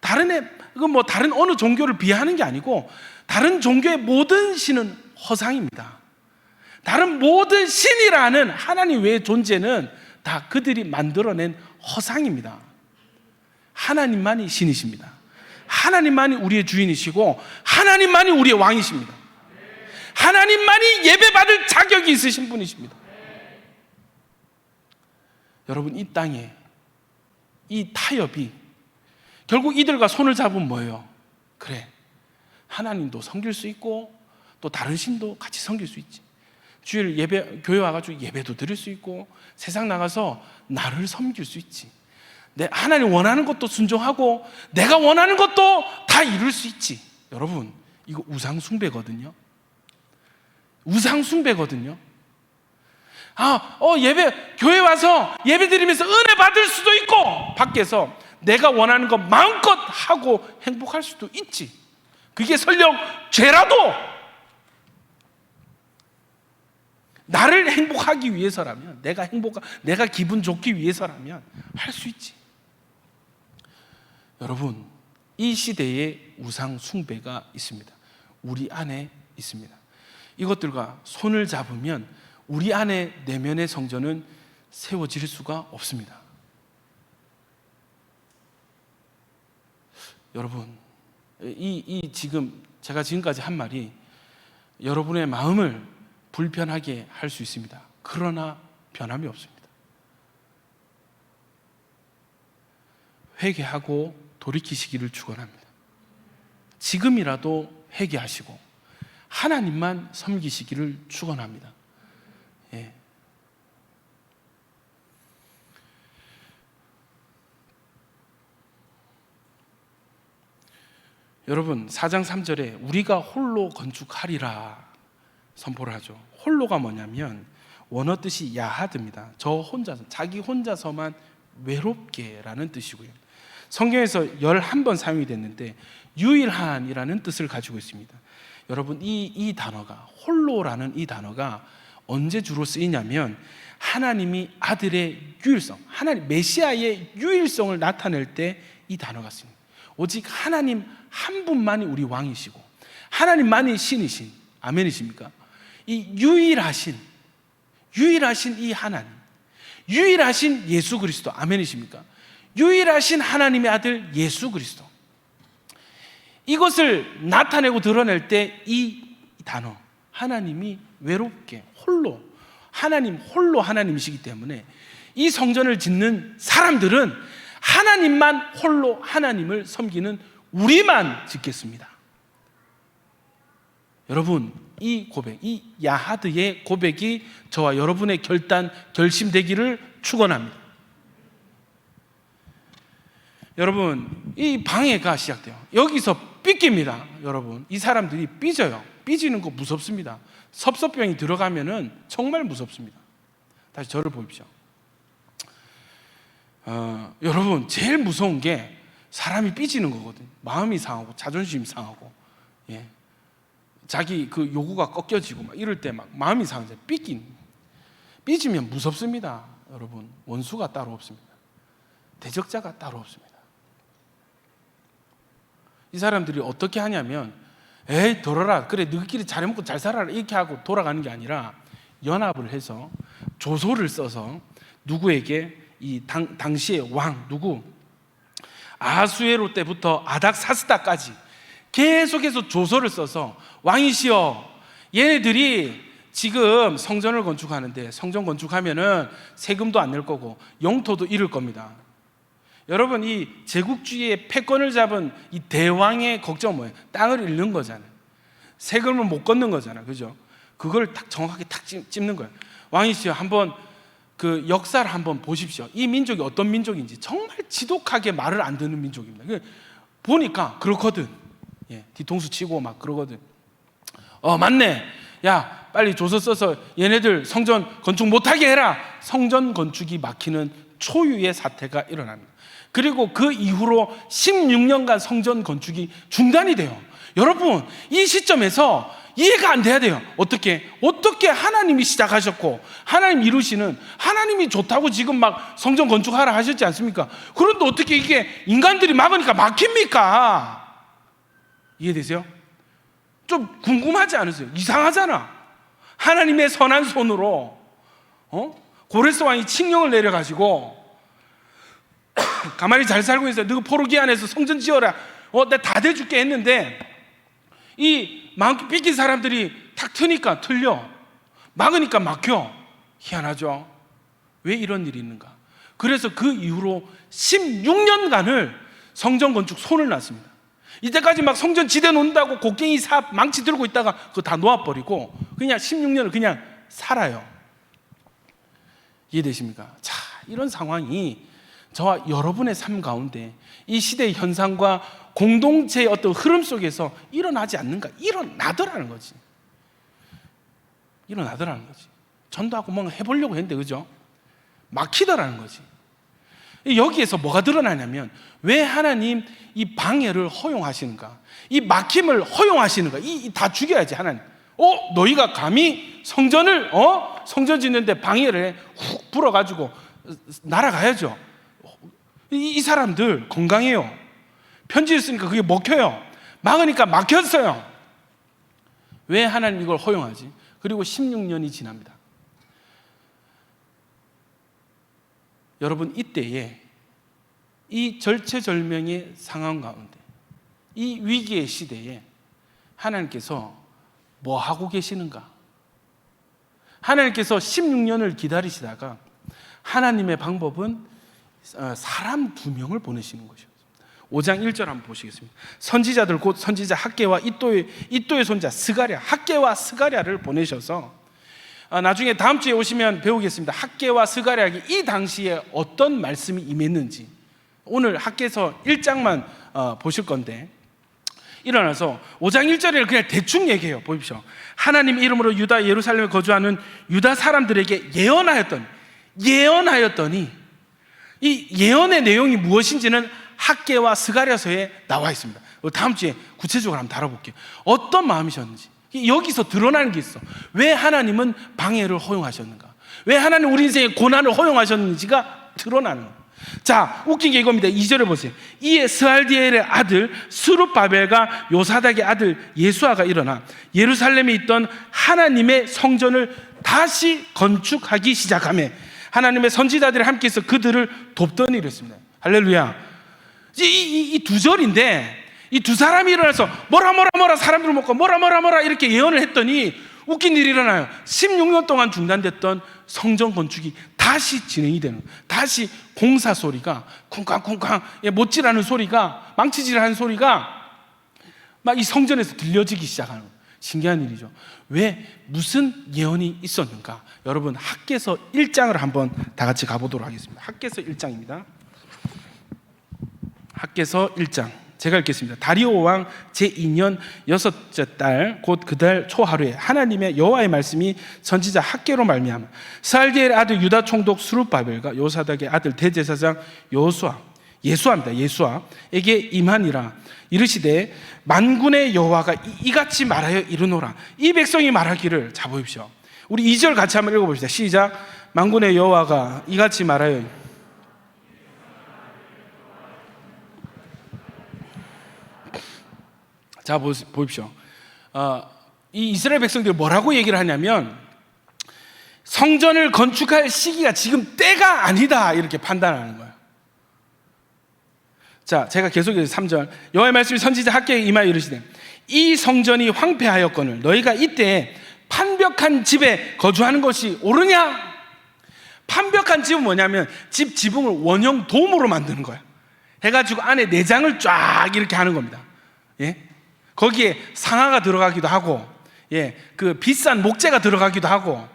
다른 어느 종교를 비하하는 게 아니고 다른 종교의 모든 신은 허상입니다. 다른 모든 신이라는 하나님 외의 존재는 다 그들이 만들어낸 허상입니다. 하나님만이 신이십니다. 하나님만이 우리의 주인이시고 하나님만이 우리의 왕이십니다. 하나님만이 예배받을 자격이 있으신 분이십니다. 여러분 이 땅에 이 타협이 결국 이들과 손을 잡으면 뭐예요? 그래, 하나님도 섬길 수 있고 또 다른 신도 같이 섬길 수 있지. 주일 교회 와가지고 예배도 드릴 수 있고 세상 나가서 나를 섬길 수 있지. 하나님 원하는 것도 순종하고 내가 원하는 것도 다 이룰 수 있지. 여러분 이거 우상숭배거든요. 우상숭배거든요. 교회 와서 예배 드리면서 은혜 받을 수도 있고 밖에서 내가 원하는 거 마음껏 하고 행복할 수도 있지. 그게 설령 죄라도 나를 행복하기 위해서라면, 내가 기분 좋기 위해서라면 할 수 있지. 여러분, 이 시대에 우상 숭배가 있습니다. 우리 안에 있습니다. 이것들과 손을 잡으면 우리 안에 내면의 성전은 세워질 수가 없습니다. 여러분, 지금 제가 지금까지 한 말이 여러분의 마음을 불편하게 할 수 있습니다. 그러나 변함이 없습니다. 회개하고 돌이키시기를 축원합니다. 지금이라도 회개하시고 하나님만 섬기시기를 축원합니다. 여러분 4장 3절에 우리가 홀로 건축하리라 선포를 하죠. 홀로가 뭐냐면 원어 뜻이 야하드입니다. 자기 혼자서만 외롭게라는 뜻이고요. 성경에서 11번 사용이 됐는데 유일한이라는 뜻을 가지고 있습니다. 여러분 이 단어가, 홀로라는 이 단어가 언제 주로 쓰이냐면 하나님이 아들의 유일성, 하나님 메시아의 유일성을 나타낼 때 이 단어가 쓰입니다. 오직 하나님 한 분만이 우리 왕이시고 하나님만이 신이신, 아멘이십니까? 이 유일하신 이 하나님, 유일하신 예수 그리스도, 아멘이십니까? 유일하신 하나님의 아들 예수 그리스도, 이것을 나타내고 드러낼 때 이 단어, 하나님이 외롭게 홀로 하나님이시기 때문에 이 성전을 짓는 사람들은 하나님만 홀로 하나님을 섬기는 우리만 짓겠습니다. 여러분, 이 고백, 이 야하드의 고백이 저와 여러분의 결심되기를 축원합니다. 여러분, 이 방해가 시작돼요. 여기서 삐깁니다. 여러분, 이 사람들이 삐져요. 삐지는 거 무섭습니다. 섭섭병이 들어가면은 정말 무섭습니다. 다시 저를 보십시오. 여러분, 제일 무서운 게 사람이 삐지는 거거든요. 마음이 상하고 자존심이 상하고, 예. 자기 그 요구가 꺾여지고 막 이럴 때 막 마음이 상하죠. 삐지면 무섭습니다. 여러분, 원수가 따로 없습니다. 대적자가 따로 없습니다. 이 사람들이 어떻게 하냐면, 에이 덜어라, 그래 너희끼리 잘해먹고 잘 살아라, 이렇게 하고 돌아가는 게 아니라 연합을 해서 조소를 써서 누구에게, 이 당시의 왕 누구, 아하수에로 때부터 아닥사스다까지 계속해서 조서를 써서, 왕이시여, 얘네들이 지금 성전을 건축하는데 성전 건축하면은 세금도 안 낼 거고 영토도 잃을 겁니다. 여러분, 이 제국주의의 패권을 잡은 이 대왕의 걱정은 뭐예요? 땅을 잃는 거잖아요. 세금을 못 걷는 거잖아요. 그죠? 그걸 딱 정확하게 딱 찝는 거예요. 왕이시여, 한번 그 역사를 한번 보십시오. 이 민족이 어떤 민족인지. 정말 지독하게 말을 안 듣는 민족입니다. 보니까 그렇거든. 예, 뒤통수 치고 막 그러거든. 맞네. 야, 빨리 조서 써서 얘네들 성전 건축 못하게 해라. 성전 건축이 막히는 초유의 사태가 일어납니다. 그리고 그 이후로 16년간 성전 건축이 중단이 돼요. 여러분, 이 시점에서 이해가 안 돼야 돼요. 어떻게 하나님이 시작하셨고 하나님 이루시는, 하나님이 좋다고 지금 막 성전 건축하라 하셨지 않습니까? 그런데 어떻게 이게 인간들이 막으니까 막힙니까? 이해되세요? 좀 궁금하지 않으세요? 이상하잖아. 하나님의 선한 손으로 고레스 왕이 칙령을 내려가지고 가만히 잘 살고 있어, 너 포르기안에서 성전 지어라, 내가 다 대줄게 했는데, 이 마음 삐낀 사람들이 탁 트니까 틀려, 막으니까 막혀. 희한하죠? 왜 이런 일이 있는가? 그래서 그 이후로 16년간을 성전 건축 손을 놨습니다. 이때까지 막 성전 지대 놓는다고 곡괭이 삽 망치 들고 있다가 그거 다 놓아버리고 그냥 16년을 그냥 살아요. 이해되십니까? 자, 이런 상황이 저와 여러분의 삶 가운데 이 시대의 현상과 공동체의 어떤 흐름 속에서 일어나지 않는가? 일어나더라는 거지. 전도하고 뭔가 해보려고 했는데, 그죠? 막히더라는 거지. 여기에서 뭐가 드러나냐면, 왜 하나님 이 방해를 허용하시는가? 이 막힘을 허용하시는가? 다 죽여야지, 하나님. 너희가 감히 성전을, 성전 짓는데 방해를 해? 훅 불어가지고 날아가야죠. 이 사람들 건강해요. 편지를 쓰니까 그게 먹혀요. 막으니까 막혔어요. 왜 하나님 이걸 허용하지? 그리고 16년이 지납니다. 여러분, 이때에 이 절체절명의 상황 가운데, 이 위기의 시대에 하나님께서 뭐 하고 계시는가? 하나님께서 16년을 기다리시다가 하나님의 방법은 사람 2명을 보내시는 것이었습니다. 5장 1절 한번 보시겠습니다. 선지자들 곧 선지자 학개와 이또의 손자 스가랴, 학개와 스가랴를 보내셔서, 나중에 다음 주에 오시면 배우겠습니다. 학개와 스가랴에게 이 당시에 어떤 말씀이 임했는지. 오늘 학개서 1장만 보실 건데, 일어나서 5장 1절을 그냥 대충 얘기해요. 보십시오. 하나님 이름으로 유다 예루살렘에 거주하는 유다 사람들에게 예언하였더니, 이 예언의 내용이 무엇인지는 학개와 스가랴서에 나와 있습니다. 다음 주에 구체적으로 한번 다뤄볼게요. 어떤 마음이셨는지. 여기서 드러나는 게 있어. 왜 하나님은 방해를 허용하셨는가? 왜 하나님 우리 인생의 고난을 허용하셨는지가 드러나는 거예요. 자, 웃긴 게 이겁니다. 2절에 보세요. 이에 스알디엘의 아들 스룹바벨과 요사닥의 아들 예수아가 일어나 예루살렘에 있던 하나님의 성전을 다시 건축하기 시작하며 하나님의 선지자들이 함께해서 그들을 돕더니 이랬습니다. 할렐루야. 이 두 절인데 이 두 사람이 일어나서 뭐라 사람들 먹고 뭐라 이렇게 예언을 했더니 웃긴 일이 일어나요. 16년 동안 중단됐던 성전 건축이 다시 진행이 되는, 다시 공사 소리가 쿵쾅쿵쾅 못질하는 소리가, 망치질하는 소리가 막 이 성전에서 들려지기 시작하는 거예요. 신기한 일이죠. 왜? 무슨 예언이 있었는가? 여러분, 학개서 1장을 한번 다 같이 가보도록 하겠습니다. 학개서 1장입니다. 학개서 1장 제가 읽겠습니다. 다리오 왕 제2년 6째 달 곧 그 달 초하루에 하나님의 여호와의 말씀이 선지자 학개로 말미암아 스알디엘의 아들 유다 총독 스룹바벨과 요사닥의 아들 대제사장 예수아에게 임하니라. 이르시되 만군의 여호와가 이같이 말하여 이르노라. 이 백성이 말하기를, 자 보십시오. 우리 2절 같이 한번 읽어봅시다. 시작. 만군의 여호와가 이같이 말하여. 자 보십시오. 이 이스라엘 백성들이 뭐라고 얘기를 하냐면 성전을 건축할 시기가 지금 때가 아니다 이렇게 판단하는 거예요. 자, 제가 계속해서 3절 여호와의 말씀이 선지자 학개에 임하여 이르시되 이 성전이 황폐하였거늘 너희가 이때 판벽한 집에 거주하는 것이 옳으냐? 판벽한 집은 뭐냐면 집 지붕을 원형 돔으로 만드는 거예요. 해가지고 안에 내장을 쫙 이렇게 하는 겁니다. 예? 거기에 상아가 들어가기도 하고, 그 비싼 목재가 들어가기도 하고.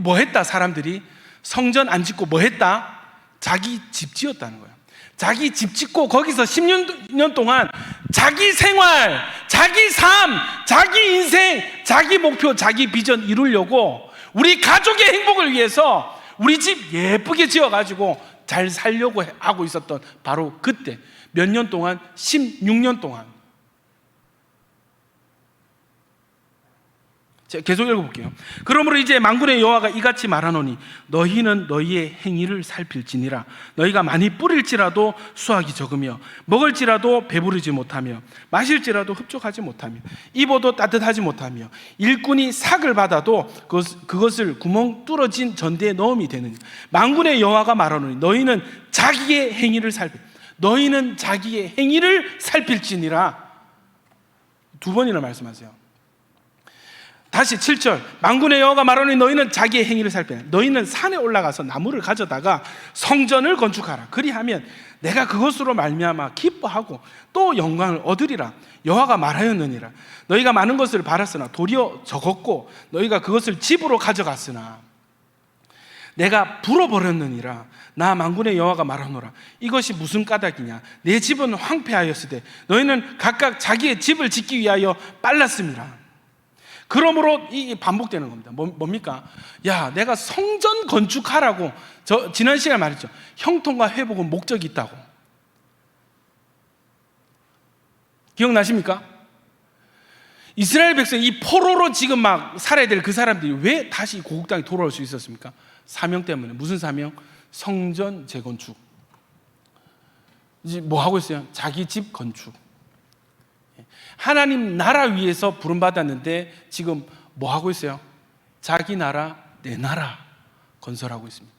뭐 했다? 사람들이 성전 안 짓고 뭐 했다? 자기 집 지었다는 거예요. 자기 집 짓고 거기서 10년 동안 자기 생활, 자기 삶, 자기 인생, 자기 목표, 자기 비전 이루려고 우리 가족의 행복을 위해서 우리 집 예쁘게 지어가지고 잘 살려고 하고 있었던 바로 그때 몇 년 동안? 16년 동안. 계속 읽어볼게요. 그러므로 이제 만군의 여호와가 이같이 말하노니 너희는 너희의 행위를 살필지니라. 너희가 많이 뿌릴지라도 수확이 적으며 먹을지라도 배부르지 못하며 마실지라도 흡족하지 못하며 입어도 따뜻하지 못하며 일꾼이 삭을 받아도 그것을 구멍 뚫어진 전대에 넣음이 되느니 만군의 여호와가 말하노니 너희는 자기의 행위를 살필지니라. 두 번이나 말씀하세요. 다시 7절 만군의 여호와가 말하노니 너희는 자기의 행위를 살피라. 너희는 산에 올라가서 나무를 가져다가 성전을 건축하라. 그리하면 내가 그것으로 말미암아 기뻐하고 또 영광을 얻으리라. 여호와가 말하였느니라. 너희가 많은 것을 바랐으나 도리어 적었고 너희가 그것을 집으로 가져갔으나 내가 불어버렸느니라. 나 만군의 여호와가 말하노라. 이것이 무슨 까닭이냐? 내 집은 황폐하였으되 너희는 각각 자기의 집을 짓기 위하여 빨랐음이라. 그러므로 이 반복되는 겁니다. 뭡니까? 야, 내가 성전 건축하라고 지난 시간에 말했죠. 형통과 회복은 목적이 있다고. 기억나십니까? 이스라엘 백성 이 포로로 지금 막 살아야 될 그 사람들이 왜 다시 고국 땅에 돌아올 수 있었습니까? 사명 때문에. 무슨 사명? 성전 재건축. 이제 뭐 하고 있어요? 자기 집 건축. 하나님 나라 위해서 부름받았는데 지금 뭐 하고 있어요? 자기 나라, 내 나라 건설하고 있습니다.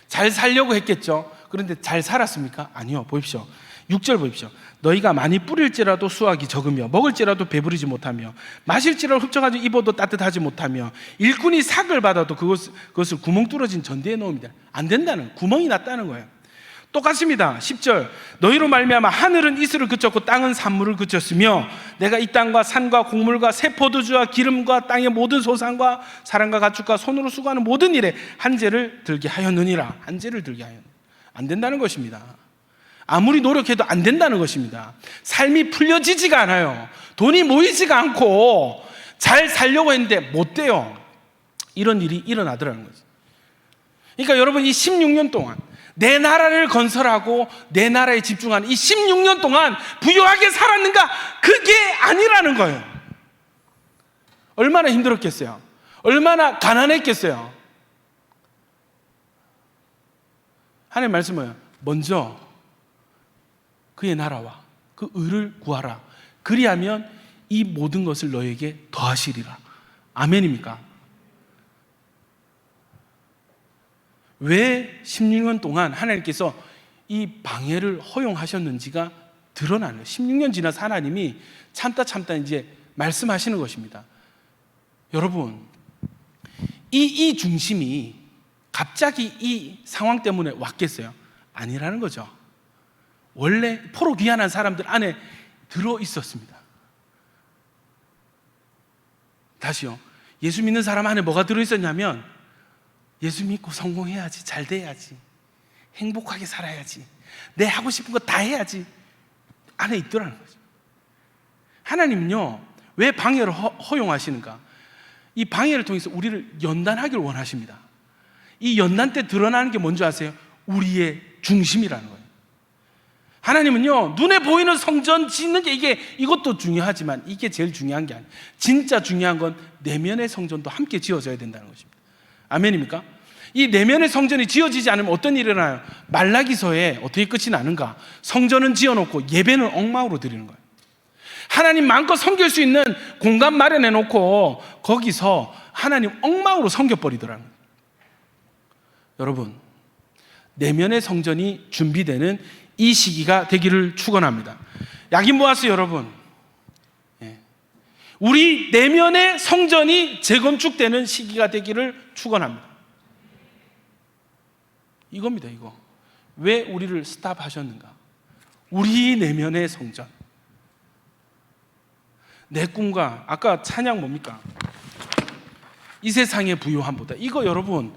잘 살려고 했겠죠. 그런데 잘 살았습니까? 아니요. 보십시오. 6절 보십시오. 너희가 많이 뿌릴지라도 수확이 적으며 먹을지라도 배부르지 못하며 마실지라도 흡족하지 입어도 따뜻하지 못하며 일꾼이 삭을 받아도 그것을 구멍 뚫어진 전대에 넣습니다. 안 된다는, 구멍이 났다는 거예요. 똑같습니다. 10절 너희로 말미암아 하늘은 이슬을 그쳤고 땅은 산물을 그쳤으며 내가 이 땅과 산과 곡물과 새 포도주와 기름과 땅의 모든 소산과 사람과 가축과 손으로 수고하는 모든 일에 한재를 들게 하였느니라. 한재를 들게 하였느니라. 안 된다는 것입니다. 아무리 노력해도 안 된다는 것입니다. 삶이 풀려지지가 않아요. 돈이 모이지가 않고 잘 살려고 했는데 못 돼요. 이런 일이 일어나더라는 거죠. 그러니까 여러분 이 16년 동안 내 나라를 건설하고 내 나라에 집중하는 이 16년 동안 부유하게 살았는가? 그게 아니라는 거예요. 얼마나 힘들었겠어요? 얼마나 가난했겠어요? 하나님 말씀 뭐예요? 먼저 그의 나라와 그 의를 구하라. 그리하면 이 모든 것을 너에게 더하시리라. 아멘입니까? 왜 16년 동안 하나님께서 이 방해를 허용하셨는지가 드러나는, 16년 지나서 하나님이 참다 이제 말씀하시는 것입니다. 여러분, 이 중심이 갑자기 이 상황 때문에 왔겠어요? 아니라는 거죠. 원래 포로 귀환한 사람들 안에 들어 있었습니다. 다시요. 예수 믿는 사람 안에 뭐가 들어 있었냐면, 예수 믿고 성공해야지, 잘 돼야지, 행복하게 살아야지, 내 하고 싶은 거 다 해야지 안에 있더라는 거죠. 하나님은요, 왜 방해를 허용하시는가? 이 방해를 통해서 우리를 연단하기를 원하십니다. 이 연단 때 드러나는 게 뭔지 아세요? 우리의 중심이라는 거예요. 하나님은요, 눈에 보이는 성전 짓는 게 이것도 중요하지만 이게 제일 중요한 게 아니에요. 진짜 중요한 건 내면의 성전도 함께 지어져야 된다는 것입니다. 아멘입니까? 이 내면의 성전이 지어지지 않으면 어떤 일이 일어나요? 말라기서에 어떻게 끝이 나는가? 성전은 지어놓고 예배는 엉망으로 드리는 거예요. 하나님 마음껏 섬길 수 있는 공간 마련해 놓고 거기서 하나님 엉망으로 섬겨버리더라는 거예요. 여러분, 내면의 성전이 준비되는 이 시기가 되기를 축원합니다. 야긴 보아스 여러분, 우리 내면의 성전이 재건축되는 시기가 되기를 축원합니다. 이겁니다. 이거 왜 우리를 스탑하셨는가? 우리 내면의 성전, 내 꿈과, 아까 찬양 뭡니까? 이 세상의 부요함보다. 이거 여러분,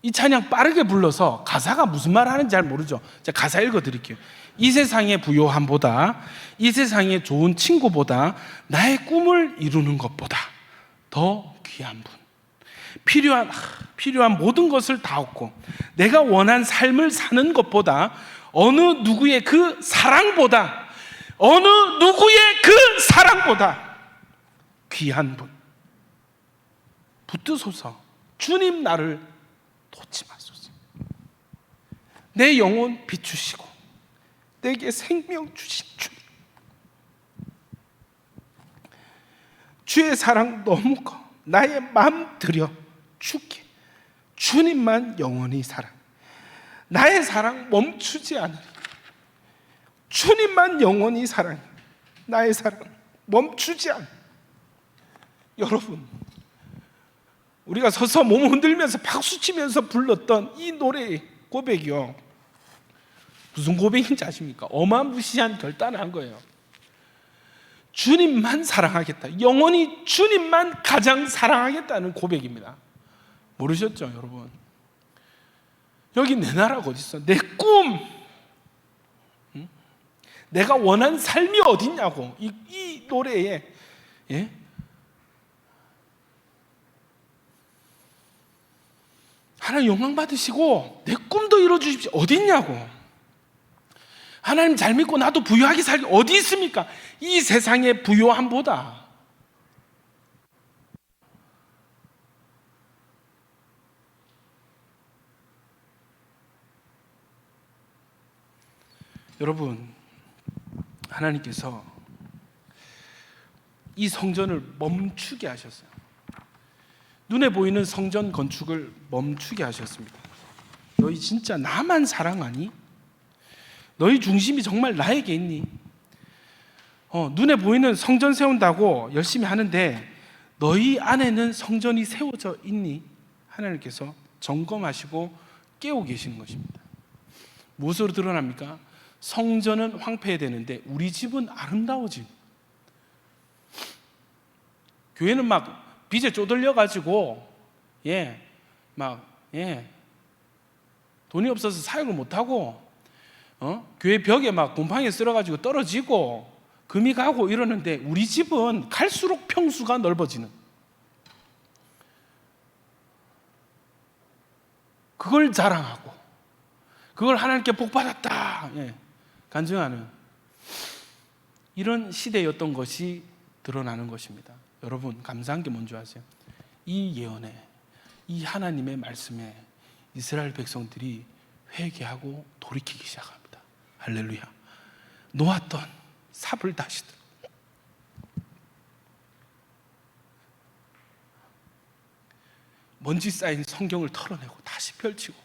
이 찬양 빠르게 불러서 가사가 무슨 말 하는지 잘 모르죠. 제가 가사 읽어드릴게요. 이 세상의 부요함보다, 이 세상의 좋은 친구보다, 나의 꿈을 이루는 것보다 더 귀한 분, 필요한 모든 것을 다 얻고 내가 원한 삶을 사는 것보다, 어느 누구의 그 사랑보다 귀한 분, 붙드소서. 주님, 나를 놓지 마소서. 내 영혼 비추시고 내게 생명 주신 주님, 주의 사랑 너무 커 나의 마음 들여 주께. 주님만 영원히 사랑, 나의 사랑 멈추지 않으리. 주님만 영원히 사랑, 나의 사랑 멈추지 않으리. 여러분, 우리가 서서 몸 흔들면서 박수치면서 불렀던 이 노래의 고백이요, 무슨 고백인지 아십니까? 어마무시한 결단을 한 거예요. 주님만 사랑하겠다, 영원히 주님만 가장 사랑하겠다는 고백입니다. 모르셨죠, 여러분? 여기 내 나라가 어디 있어? 내 꿈, 내가 원한 삶이 어딨냐고. 이 노래에, 하나님 영광 받으시고 내 꿈도 이뤄주십시오. 어딨냐고. 하나님 잘 믿고 나도 부유하게 살기 어디 있습니까? 이 세상의 부요함보다. 여러분, 하나님께서 이 성전을 멈추게 하셨어요. 눈에 보이는 성전 건축을 멈추게 하셨습니다. 너희 진짜 나만 사랑하니? 너희 중심이 정말 나에게 있니? 눈에 보이는 성전 세운다고 열심히 하는데 너희 안에는 성전이 세워져 있니? 하나님께서 점검하시고 깨우고 계시는 것입니다. 무엇으로 드러납니까? 성전은 황폐되는데 우리 집은 아름다워진. 교회는 막 빚에 쪼들려가지고 돈이 없어서 사역을 못하고 교회 벽에 막 곰팡이 쓸어가지고 떨어지고 금이 가고 이러는데, 우리 집은 갈수록 평수가 넓어지는, 그걸 자랑하고 그걸 하나님께 복받았다 간증하는 이런 시대였던 것이 드러나는 것입니다. 여러분, 감사한 게 뭔지 아세요? 이 예언에, 이 하나님의 말씀에 이스라엘 백성들이 회개하고 돌이키기 시작합니다. 할렐루야. 놓았던 삽을 다시 들고 먼지 쌓인 성경을 털어내고 다시 펼치고